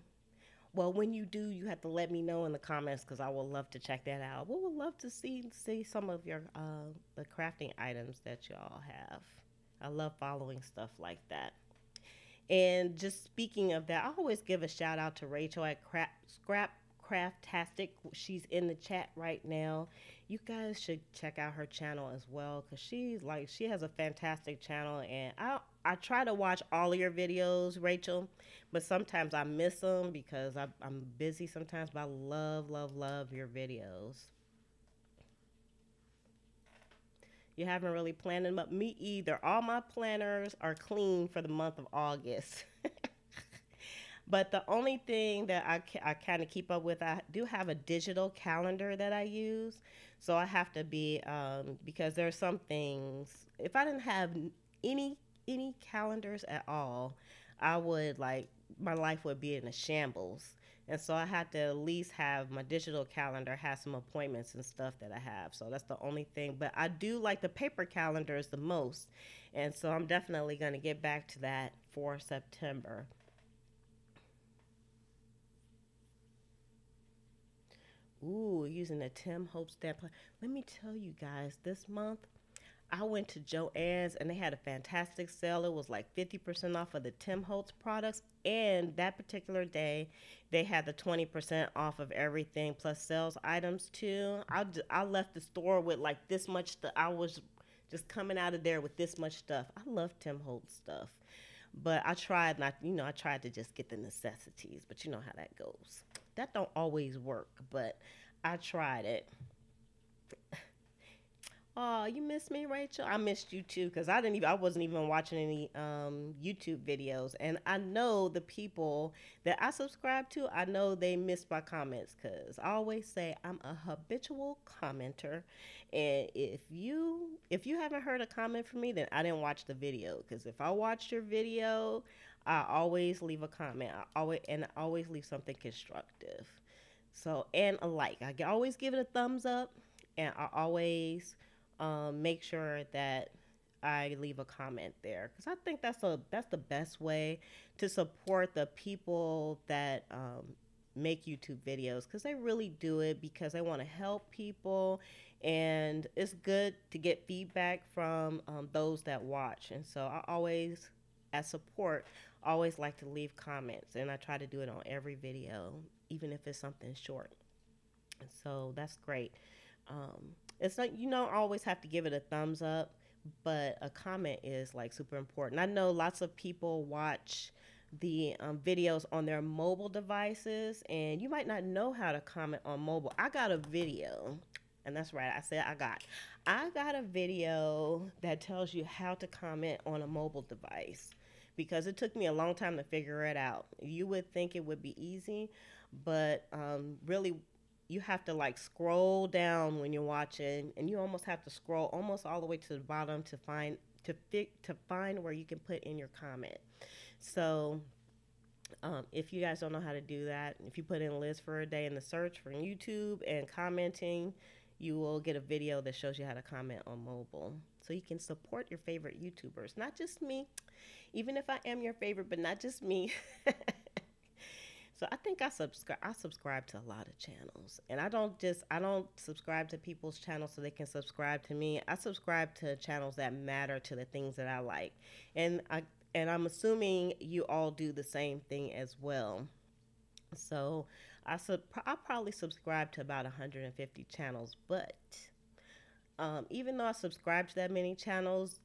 Well, when you do, you have to let me know in the comments because I would love to check that out. We would love to see some of your the crafting items that y'all have. I love following stuff like that. And just speaking of that, I always give a shout out to Rachel at Scrap Craftastic. She's in the chat right now. You guys should check out her channel as well because she has a fantastic channel, and I try to watch all of your videos, Rachel, but sometimes I miss them because I'm busy sometimes. But I love your videos. You haven't really planned them up. Me either. All my planners are clean for the month of August. But the only thing that I kind of keep up with, I do have a digital calendar that I use. So I have to be, because there are some things, if I didn't have any, any calendars at all, I would like, my life would be in a shambles. And so I had to at least have my digital calendar, have some appointments and stuff that I have. So that's the only thing. But I do like the paper calendars the most. And so I'm definitely going to get back to that for September. Ooh, using the Tim Hope stamp. Let me tell you guys, this month I went to Joann's and they had a fantastic sale. It was like 50% off of the Tim Holtz products. And that particular day, they had the 20% off of everything plus sales items too. I left the store with like this much stuff. I was just coming out of there with this much stuff. I love Tim Holtz stuff. But I tried not, I tried to just get the necessities, but you know how that goes. That don't always work, but I tried it. Oh, you missed me, Rachel? I missed you too because I wasn't even watching any YouTube videos. And I know the people that I subscribe to, I know they missed my comments because I always say I'm a habitual commenter. And if you haven't heard a comment from me, then I didn't watch the video because if I watched your video, I always leave a comment. I always leave something constructive. So, and a like. I can always give it a thumbs up, and I always make sure that I leave a comment there because I think that's the best way to support the people that make YouTube videos because they really do it because they want to help people, and it's good to get feedback from those that watch. And so I always, as support, always like to leave comments, and I try to do it on every video, even if it's something short. And so that's great. It's like you don't always have to give it a thumbs up, but a comment is like super important. I know lots of people watch the videos on their mobile devices, and you might not know how to comment on mobile. I got a video, and that's right, I said I got a video that tells you how to comment on a mobile device because it took me a long time to figure it out. You would think it would be easy, but really you have to like scroll down when you're watching, and you almost have to scroll almost all the way to the bottom to find where you can put in your comment. So if you guys don't know how to do that, if you put in Liz for a day in the search for YouTube and commenting, you will get a video that shows you how to comment on mobile. So you can support your favorite YouTubers, not just me, even if I am your favorite, but not just me. So I think I subscribe to a lot of channels. And I don't subscribe to people's channels so they can subscribe to me. I subscribe to channels that matter to the things that I like. And I'm assuming you all do the same thing as well. So I probably subscribe to about 150 channels, but even though I subscribe to that many channels,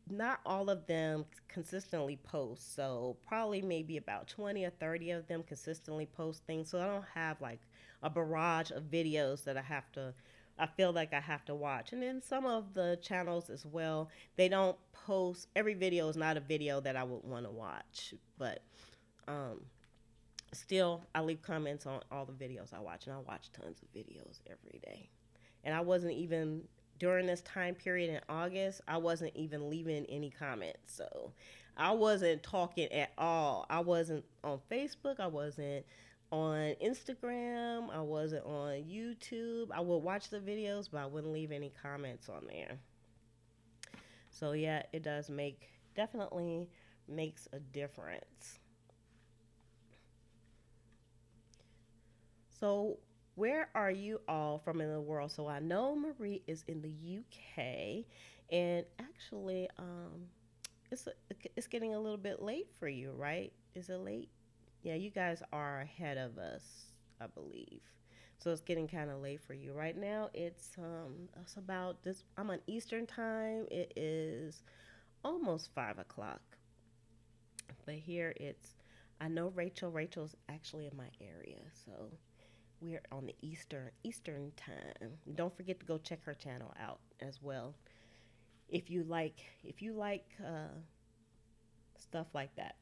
not all of them consistently post. So probably maybe about 20 or 30 of them consistently post things. So I don't have like a barrage of videos that I feel like I have to watch. And then some of the channels as well, they don't post, every video is not a video that I would want to watch. But um, still, I leave comments on all the videos I watch. And I watch tons of videos every day. And I wasn't even during this time period in August, I wasn't even leaving any comments. So I wasn't talking at all. I wasn't on Facebook. I wasn't on Instagram. I wasn't on YouTube. I would watch the videos, but I wouldn't leave any comments on there. So yeah, it does definitely makes a difference. So where are you all from in the world? So I know Marie is in the UK, and actually, it's it's getting a little bit late for you, right? Is it late? Yeah, you guys are ahead of us. I believe. So it's getting kind of late for you right now. It's about this. I'm on Eastern time. It is almost 5 o'clock. But here it's. I know Rachel. Rachel's actually in my area, so we're on the Eastern time. Don't forget to go check her channel out as well. If you like stuff like that.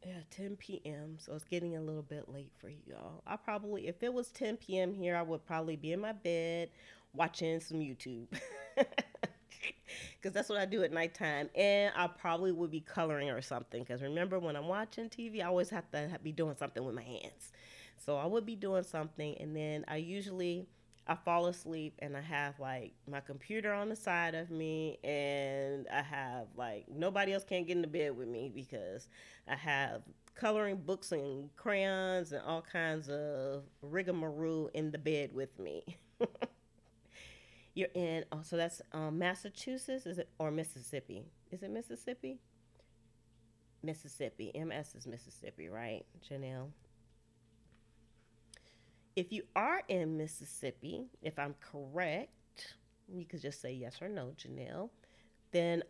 Yeah, 10 p.m. So it's getting a little bit late for you all. I probably, if it was 10 p.m. here, I would probably be in my bed watching some YouTube. Because that's what I do at nighttime. And I probably would be coloring or something. Because remember, when I'm watching TV, I always have to be doing something with my hands. So I would be doing something. And then I fall asleep and I have like my computer on the side of me. And I have like, nobody else can get into bed with me because I have coloring books and crayons and all kinds of rigmarole in the bed with me. You're in, oh, so that's Massachusetts, is it, or Mississippi? Is it Mississippi? Mississippi. MS is Mississippi, right, Janelle? If you are in Mississippi, if I'm correct, you could just say yes or no, Janelle. Then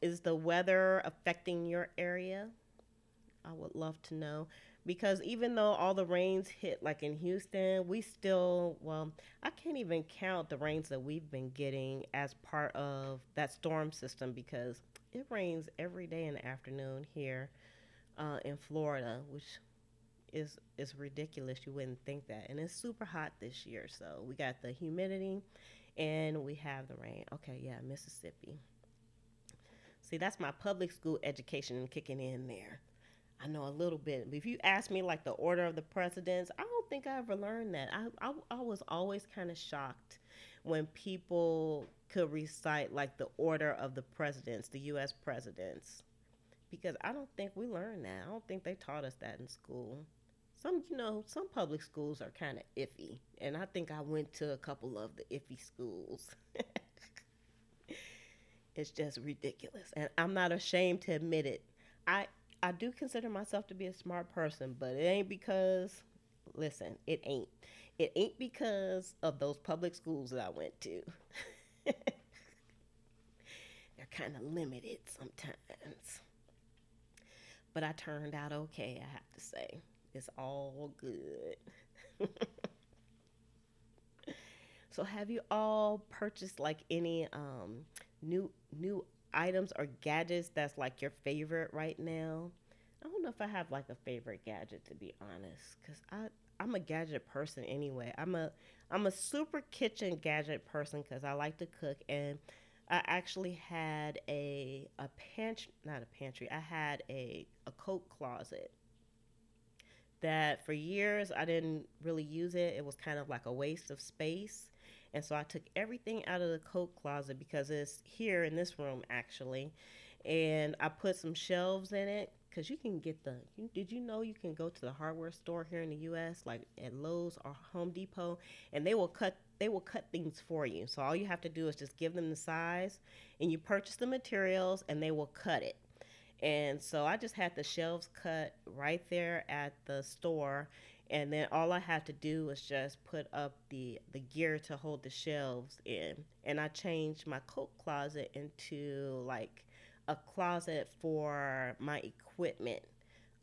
is the weather affecting your area? I would love to know because even though all the rains hit like in Houston, we still, well, I can't even count the rains that we've been getting as part of that storm system because it rains every day in the afternoon here in Florida, which is ridiculous. You wouldn't think that. And it's super hot this year. So we got the humidity and we have the rain. Okay, yeah, Mississippi. See, that's my public school education kicking in there. I know a little bit. But if you ask me like the order of the presidents, I don't think I ever learned that. I was always kind of shocked when people could recite like the order of the presidents, the U.S. presidents, because I don't think we learned that. I don't think they taught us that in school. Some public schools are kind of iffy, and I think I went to a couple of the iffy schools. It's just ridiculous, and I'm not ashamed to admit it. I I do consider myself to be a smart person, but it ain't because, listen, it ain't. It ain't because of those public schools that I went to. They're kind of limited sometimes. But I turned out okay, I have to say. It's all good. So have you all purchased like any new items or gadgets that's like your favorite right now? I don't know if I have like a favorite gadget to be honest, cuz I'm a gadget person anyway. I'm a super kitchen gadget person cuz I like to cook and I actually had a pantry, not a pantry. I had a coat closet that for years I didn't really use it. It was kind of like a waste of space. And so I took everything out of the coat closet because it's here in this room actually. And I put some shelves in it because you can get did you know you can go to the hardware store here in the US like at Lowe's or Home Depot and they will cut things for you. So all you have to do is just give them the size and you purchase the materials and they will cut it. And so I just had the shelves cut right there at the store. And then all I had to do was just put up the gear to hold the shelves in. And I changed my coat closet into like a closet for my equipment.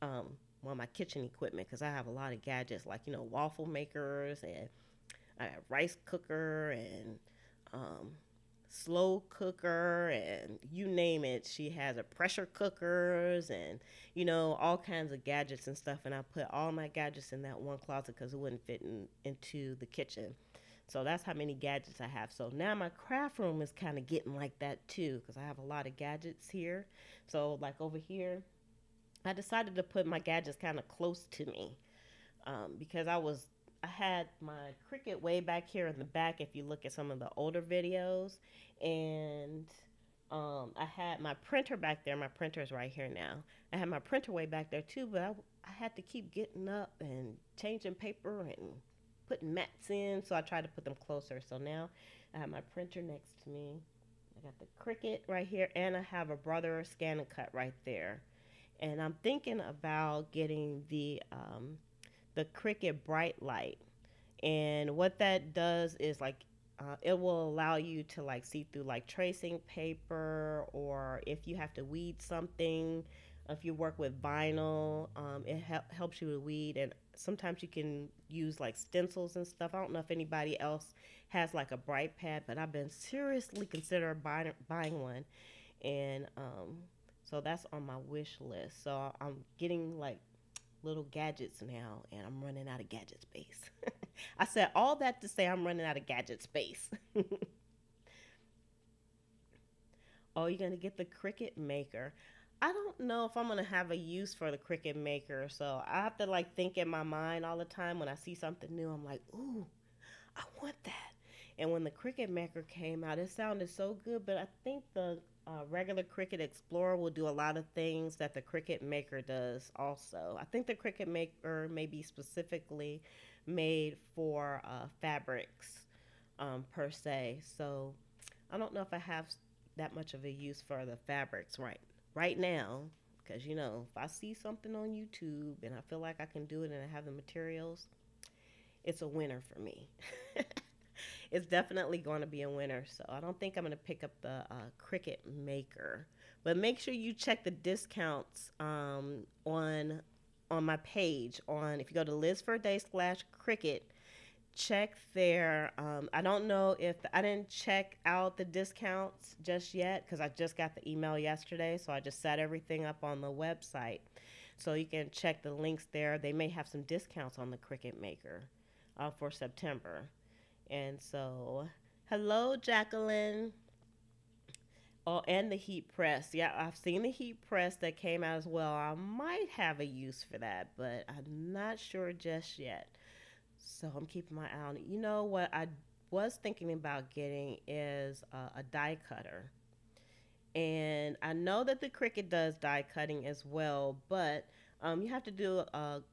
Well, my kitchen equipment, because I have a lot of gadgets like, waffle makers and I got rice cooker and um, slow cooker and you name it. She has a pressure cookers and all kinds of gadgets and stuff. And I put all my gadgets in that one closet because it wouldn't fit into the kitchen. So that's how many gadgets I have. So now my craft room is kind of getting like that too because I have a lot of gadgets here. So like over here, I decided to put my gadgets kind of close to me because I had my Cricut way back here in the back. If you look at some of the older videos, and I had my printer back there. My printer is right here now. I had my printer way back there too, but I had to keep getting up and changing paper and putting mats in, so I tried to put them closer. So now I have my printer next to me. I got the Cricut right here, and I have a Brother Scan and Cut right there. And I'm thinking about getting the Cricut Bright Light. And what that does is like it will allow you to like see through like tracing paper, or if you have to weed something, if you work with vinyl, it helps you with weed. And sometimes you can use like stencils and stuff. I don't know if anybody else has like a bright pad, but I've been seriously considering buying one. And so that's on my wish list. So I'm getting like little gadgets now, and I'm running out of gadget space. I said all that to say I'm running out of gadget space. Oh, you're gonna get the Cricut Maker. I don't know if I'm gonna have a use for the Cricut Maker, so I have to like think in my mind all the time when I see something new. I'm like, ooh, I want that. And when the Cricut Maker came out, it sounded so good, but I think the regular Cricut Explorer will do a lot of things that the Cricut Maker does also. I think the Cricut Maker may be specifically made for fabrics per se. So I don't know if I have that much of a use for the fabrics right now, because you know, if I see something on YouTube and I feel like I can do it and I have the materials, it's a winner for me. It's definitely going to be a winner. So I don't think I'm going to pick up the Cricut Maker. But make sure you check the discounts on my page. On if you go to LizForAday/Cricut, check there. I don't know if I didn't check out the discounts just yet because I just got the email yesterday. So I just set everything up on the website. So you can check the links there. They may have some discounts on the Cricut Maker for September. And so, hello, Jacqueline. Oh, and the heat press. Yeah, I've seen the heat press that came out as well. I might have a use for that, but I'm not sure just yet. So I'm keeping my eye on it. You know what I was thinking about getting is a die cutter. And I know that the Cricut does die cutting as well, but you have to do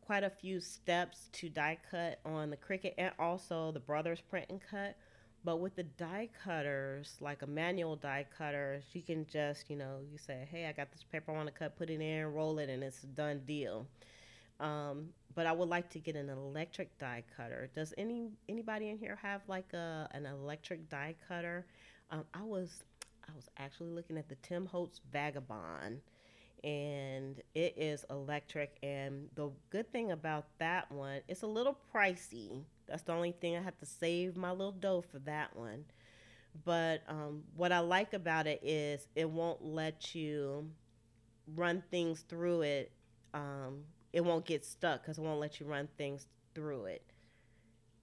quite a few steps to die cut on the Cricut and also the Brothers Print and Cut. But with the die cutters, like a manual die cutter, you can just, you know, you say, hey, I got this paper I want to cut, put it in, roll it, and it's a done deal. But I would like to get an electric die cutter. Does anybody in here have like an electric die cutter? I was actually looking at the Tim Holtz Vagabond, and it is electric. And the good thing about that one, it's a little pricey. That's the only thing. I have to save my little dough for that one. But what I like about it is it won't let you run things through it. It won't get stuck because it won't let you run things through it.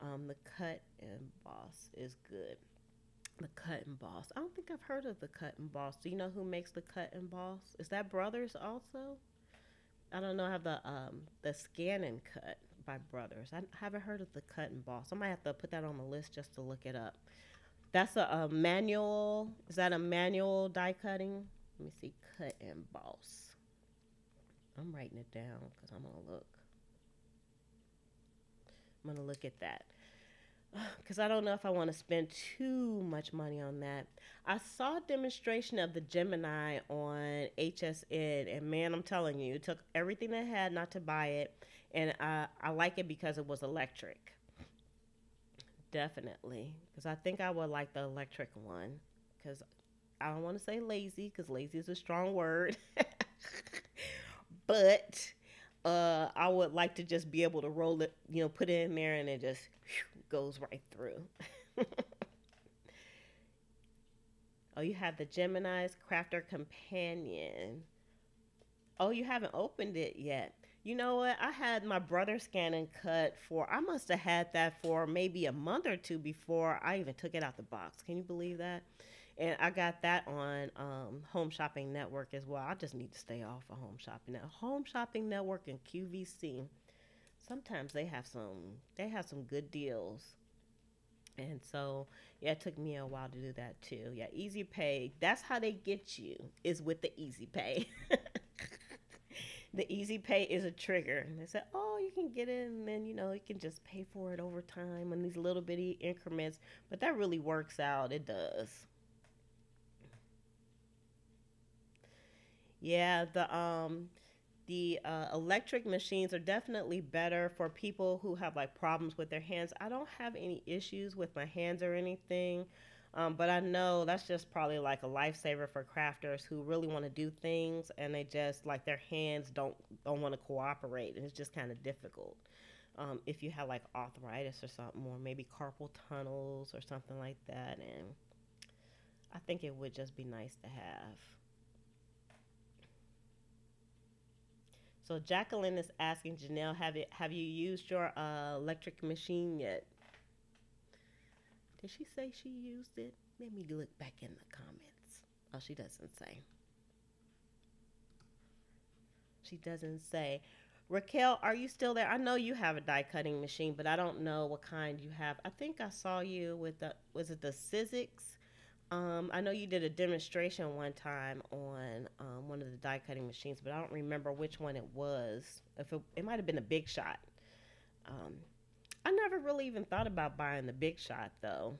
The cut and boss is good. The cut and boss. I don't think I've heard of the cut and boss. Do you know who makes the cut and boss? Is that Brothers also? I don't know. I have the scan and cut by Brothers. I haven't heard of the cut and boss. I might have to put that on the list just to look it up. That's a manual. Is that a manual die cutting? Let me see. Cut and boss. I'm writing it down because I'm gonna look. I'm gonna look at that because I don't know if I want to spend too much money on that. I saw a demonstration of the Gemini on HSN, and man, I'm telling you, it took everything they had not to buy it, and I like it because it was electric. Definitely, because I think I would like the electric one, because I don't want to say lazy, because lazy is a strong word, but I would like to just be able to roll it, you know, put it in there, and it just goes right through. Oh, you have the Gemini's Crafter Companion. Oh, you haven't opened it yet. You know what? I had my brother scan and cut for, I must have had that for maybe a month or two before I even took it out the box. Can you believe that? And I got that on Home Shopping Network as well. I just need to stay off of Home Shopping Network and QVC. Sometimes they have some good deals. And so, yeah, it took me a while to do that too. Yeah, Easy Pay. That's how they get you, is with the Easy Pay. The Easy Pay is a trigger. And they said, oh, you can get it, and then, you know, you can just pay for it over time in these little bitty increments. But that really works out. It does. Yeah, The electric machines are definitely better for people who have like problems with their hands. I don't have any issues with my hands or anything, but I know that's just probably like a lifesaver for crafters who really want to do things and they just like their hands don't want to cooperate, and it's just kind of difficult. If you have like arthritis or something, or maybe carpal tunnels or something like that, and I think it would just be nice to have. So Jacqueline is asking Janelle, have you used your electric machine yet? Did she say she used it? Let me look back in the comments. Oh, she doesn't say. She doesn't say. Raquel, are you still there? I know you have a die cutting machine, but I don't know what kind you have. I think I saw you with the, was it the Sizzix? I know you did a demonstration one time on one of the die cutting machines, but I don't remember which one it was. If it might have been a Big Shot. Um, I never really even thought about buying the Big Shot though.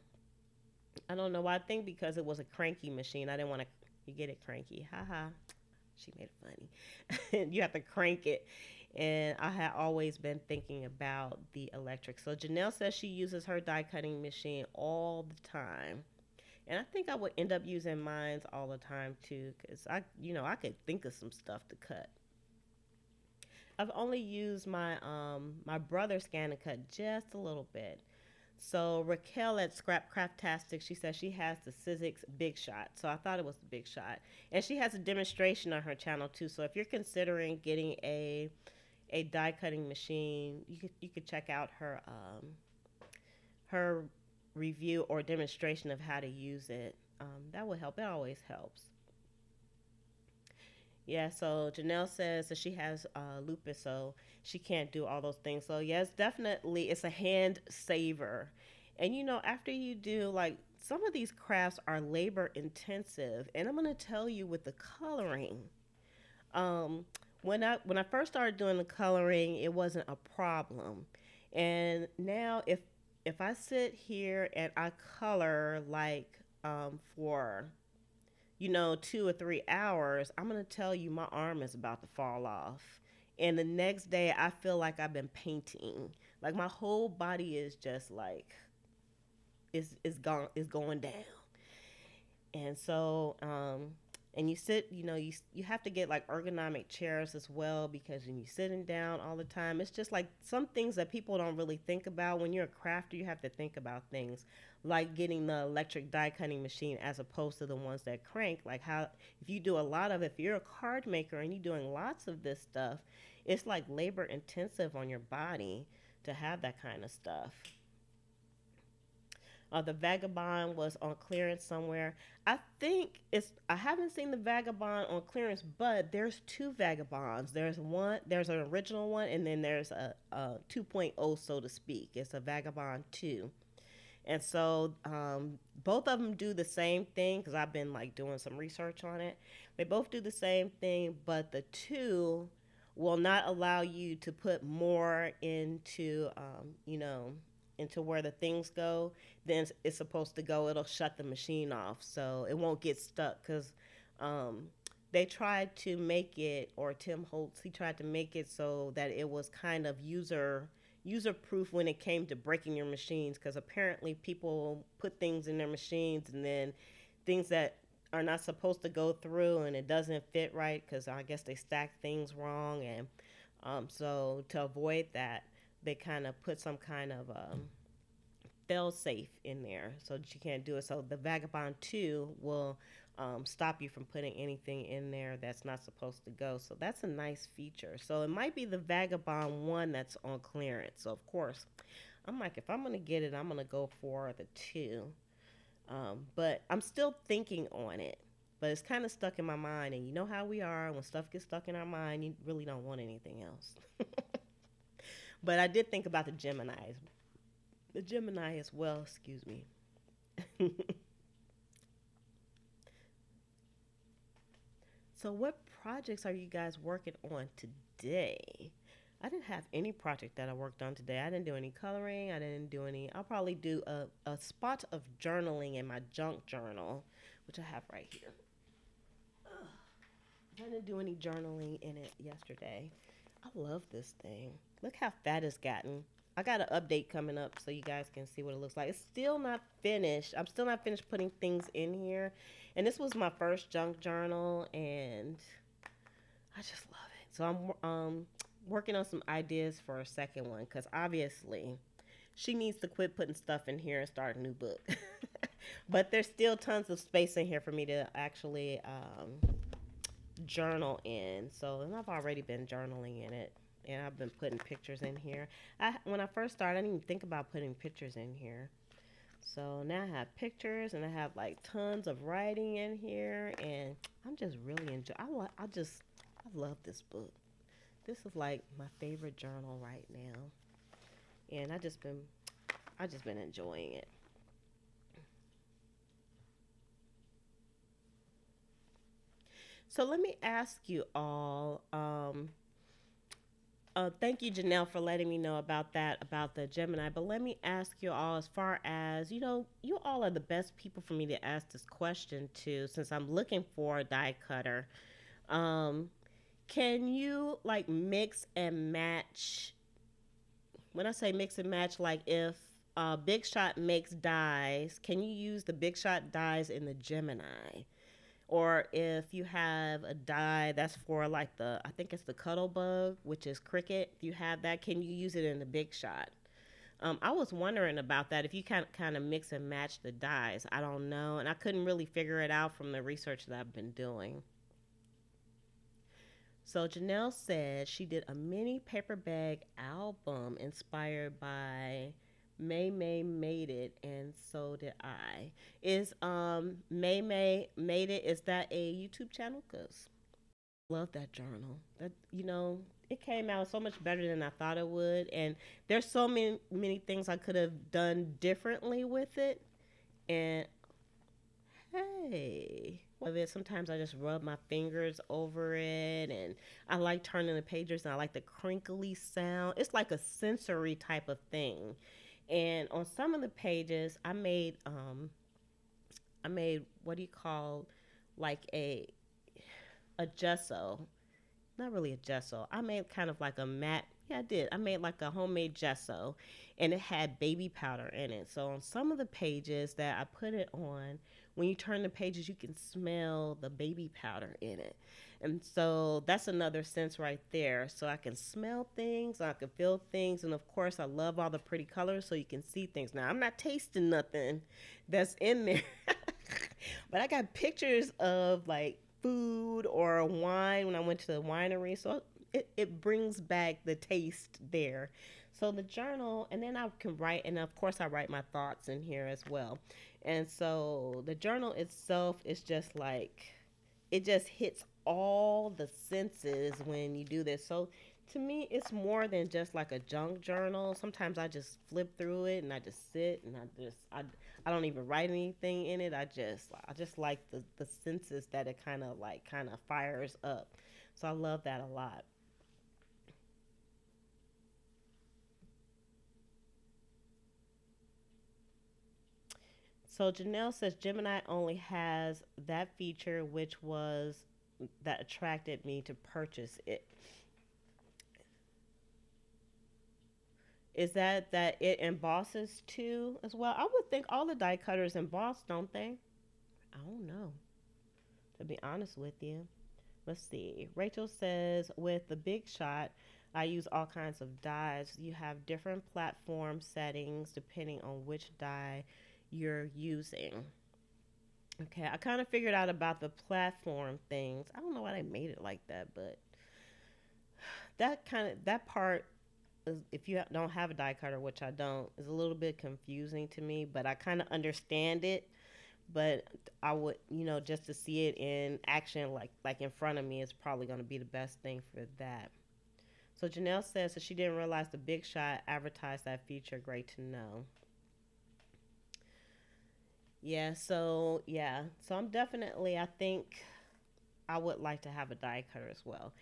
I don't know why. I think because it was a cranky machine. I didn't want to. You get it cranky. Haha. She made it funny. You have to crank it. And I had always been thinking about the electric. So Janelle says she uses her die cutting machine all the time. And I think I would end up using mines all the time too, because I could think of some stuff to cut. I've only used my brother's scan and cut just a little bit. So Raquel at Scrap Craftastic, she says she has the Sizzix Big Shot. So I thought it was the Big Shot, and she has a demonstration on her channel too. So if you're considering getting a die cutting machine, you could check out her review or demonstration of how to use it. That would help. It always helps. Yeah, so Janelle says that she has lupus, so she can't do all those things. So yes, definitely, it's a hand saver. And after you do like some of these crafts are labor intensive, and I'm gonna tell you with the coloring. Um, when I first started doing the coloring, it wasn't a problem, and now if I sit here and I color like for 2 or 3 hours, I'm gonna tell you my arm is about to fall off. And the next day, I feel like I've been painting. Like my whole body is just like is going down. And so, and you sit, you have to get like ergonomic chairs as well, because when you're sitting down all the time, it's just like some things that people don't really think about. When you're a crafter, you have to think about things like getting the electric die cutting machine as opposed to the ones that crank. Like how, if you do a lot of, if you're a card maker and you're doing lots of this stuff, it's like labor intensive on your body to have that kind of stuff. The Vagabond was on clearance somewhere. I think I haven't seen the Vagabond on clearance, but there's two Vagabonds. There's an original one, and then there's a 2.0, so to speak. It's a Vagabond 2. And so both of them do the same thing, because I've been like doing some research on it. They both do the same thing, but the two will not allow you to put more into where the things go than it's supposed to go. It'll shut the machine off, so it won't get stuck. Because they tried to make it, or Tim Holtz, he tried to make it so that it was kind of user proof when it came to breaking your machines, because apparently people put things in their machines and then things that are not supposed to go through, and it doesn't fit right because I guess they stack things wrong. And so to avoid that, they kind of put some kind of fail safe in there so that you can't do it. So the Vagabond 2 will stop you from putting anything in there that's not supposed to go. So that's a nice feature. So it might be the Vagabond 1 that's on clearance. So of course, I'm like, if I'm going to get it, I'm going to go for the 2. But I'm still thinking on it. But it's kind of stuck in my mind. And you know how we are. When stuff gets stuck in our mind, you really don't want anything else. But I did think about the Gemini. The Gemini as well, excuse me. So what projects are you guys working on today? I didn't have any project that I worked on today. I didn't do any coloring. I didn't do any. I'll probably do a spot of journaling in my junk journal, which I have right here. I didn't do any journaling in it yesterday. I love this thing. Look how fat it's gotten. I got an update coming up so you guys can see what it looks like. It's still not finished. I'm still not finished putting things in here. And this was my first junk journal, and I just love it. So I'm working on some ideas for a second one because obviously she needs to quit putting stuff in here and start a new book. But there's still tons of space in here for me to actually journal in. So, and I've already been journaling in it, and I've been putting pictures in here. When I first started, I didn't even think about putting pictures in here. So now I have pictures, and I have like tons of writing in here, and I'm just really enjoy. I love this book. This is like my favorite journal right now, and I just been enjoying it. So let me ask you all. Thank you, Janelle, for letting me know about that, about the Gemini. But let me ask you all, as far as, you all are the best people for me to ask this question to, since I'm looking for a die cutter. Um, can you like mix and match? When I say mix and match, like if Big Shot makes dies, can you use the Big Shot dies in the Gemini? Or if you have a die that's for like I think it's the cuddle bug, which is cricket. If you have that, can you use it in the Big Shot? I was wondering about that. If you kind of mix and match the dies, I don't know, and I couldn't really figure it out from the research that I've been doing. So Janelle said she did a mini paper bag album inspired by May May Made It, and so did I. Is May May Made It? Is that a YouTube channel? Cause I love that journal. That it came out so much better than I thought it would, and there's so many things I could have done differently with it. And hey, of it. Sometimes I just rub my fingers over it, and I like turning the pages, and I like the crinkly sound. It's like a sensory type of thing. And on some of the pages, I made what do you call, like a gesso. Not really a gesso. I made kind of like a matte. Yeah, I did. I made like a homemade gesso, and it had baby powder in it. So on some of the pages that I put it on, when you turn the pages, you can smell the baby powder in it. And so that's another sense right there. So I can smell things, I can feel things, and of course, I love all the pretty colors so you can see things. Now, I'm not tasting nothing that's in there, but I got pictures of like food or wine when I went to the winery. So it brings back the taste there. So the journal, and then I can write, and of course I write my thoughts in here as well. And so the journal itself is just like, it just hits all the senses when you do this. So to me, it's more than just like a junk journal. Sometimes I just flip through it and I just sit and I don't even write anything in it. I just like the senses that it kind of fires up. So I love that a lot. So Janelle says Gemini only has that feature, which was that attracted me to purchase it. Is that it embosses too as well? I would think all the die cutters emboss, don't they? I don't know, to be honest with you. Let's see. Rachel says with the Big Shot, I use all kinds of dies. You have different platform settings depending on which die you're using. Okay, I kind of figured out about the platform things. I don't know why they made it like that, but that part is, if you don't have a die cutter, which I don't, is a little bit confusing to me. But I kind of understand it. But I would, just to see it in action, like in front of me, is probably going to be the best thing for that. So Janelle says that she didn't realize the Big Shot advertised that feature. Great to know. So I'm definitely, I think I would like to have a die cutter as well.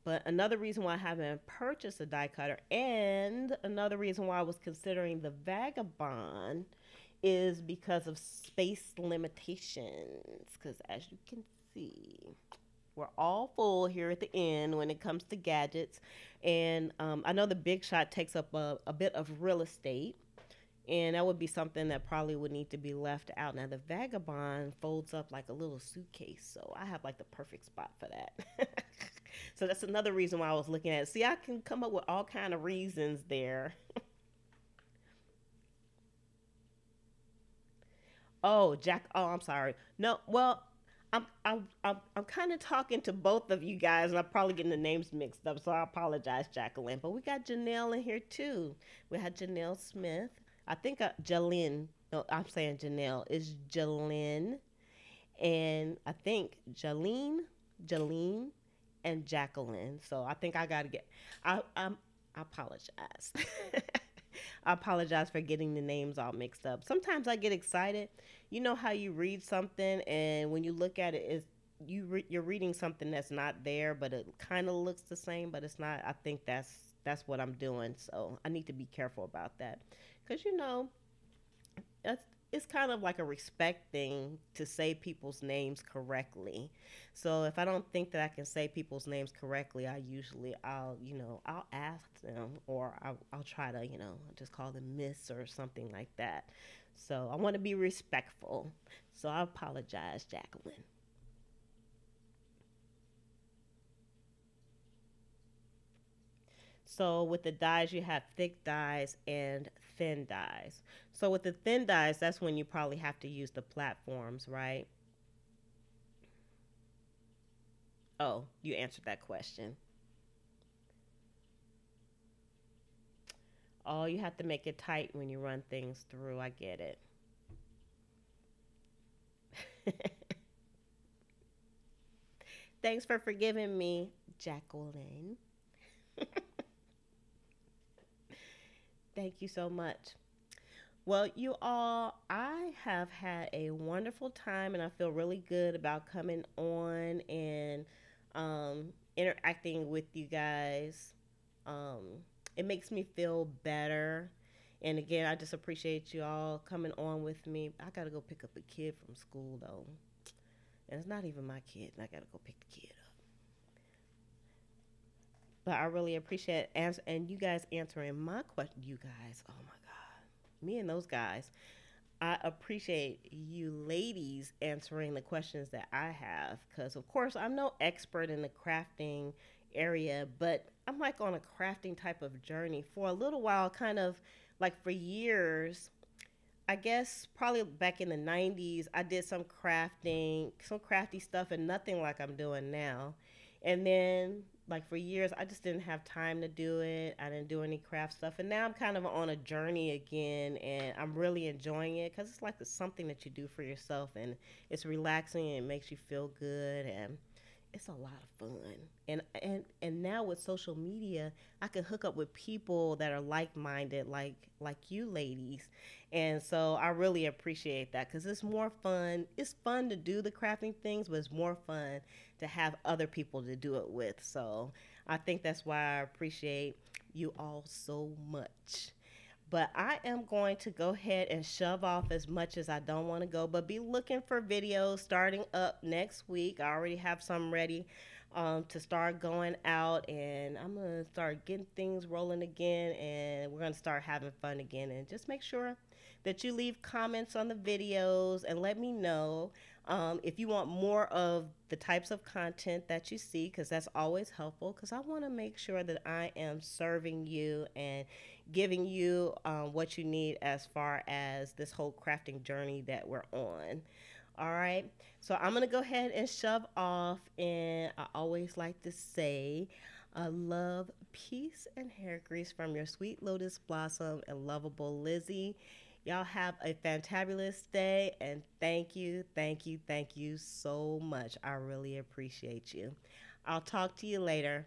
But another reason why I haven't purchased a die cutter, and another reason why I was considering the Vagabond, is because of space limitations. Because as you can see, We're all full here at the end when it comes to gadgets. And I know the Big Shot takes up a bit of real estate, and that would be something that probably would need to be left out. Now, the Vagabond folds up like a little suitcase, so I have like the perfect spot for that. So that's another reason why I was looking at it. See, I can come up with all kind of reasons there. Oh, Jack. Oh, I'm sorry. No, well, I'm kind of talking to both of you guys, and I'm probably getting the names mixed up, so I apologize, Jacqueline. But we got Janelle in here too. We had Janelle Smith. I think Jalyn. No, I'm saying Janelle is Jalyn, and I think Jalene, and Jacqueline. So I think I gotta get. I apologize. I apologize for getting the names all mixed up. Sometimes I get excited. You know how you read something and when you look at it, you're reading something that's not there, but it kind of looks the same, but it's not. I think that's what I'm doing. So I need to be careful about that, because that's it's kind of like a respect thing to say people's names correctly. So if I don't think that I can say people's names correctly, I'll ask them, or I'll try to just call them Miss or something like that. So I want to be respectful. So I apologize, Jacqueline. So with the dyes, you have thick dyes and thin dyes. So with the thin dyes, that's when you probably have to use the platforms, right? Oh, you answered that question. Oh, you have to make it tight when you run things through. I get it. Thanks for forgiving me, Jacqueline. Thank you so much. Well, you all, I have had a wonderful time and I feel really good about coming on and interacting with you guys. Um, it makes me feel better. And again, I just appreciate you all coming on with me. I got to go pick up a kid from school, though. And it's not even my kid, and I got to go pick the kid up. But I really appreciate and you guys answering my question. You guys, oh my God, me and those guys. I appreciate you ladies answering the questions that I have, because of course I'm no expert in the crafting area, but I'm like on a crafting type of journey for a little while, kind of like for years. I guess probably back in the 90s, I did some crafting, some crafty stuff, and nothing like I'm doing now. And then, like, for years, I just didn't have time to do it. I didn't do any craft stuff. And now I'm kind of on a journey again, and I'm really enjoying it because it's like it's something that you do for yourself, and it's relaxing and it makes you feel good. And it's a lot of fun. And now with social media, I can hook up with people that are like-minded, like you ladies. And so I really appreciate that, because it's more fun. It's fun to do the crafting things, but it's more fun to have other people to do it with. So I think that's why I appreciate you all so much. But I am going to go ahead and shove off as much as I don't want to go, but be looking for videos starting up next week. I already have some ready to start going out, and I'm going to start getting things rolling again, and we're going to start having fun again. And just make sure that you leave comments on the videos and let me know if you want more of the types of content that you see, because that's always helpful, because I want to make sure that I am serving you and giving you what you need as far as this whole crafting journey that we're on. All right, so I'm going to go ahead and shove off, and I always like to say, love, peace, and hair grease from your sweet Lotus Blossom and lovable Lizzie. Y'all have a fantabulous day, and thank you, thank you, thank you so much. I really appreciate you. I'll talk to you later.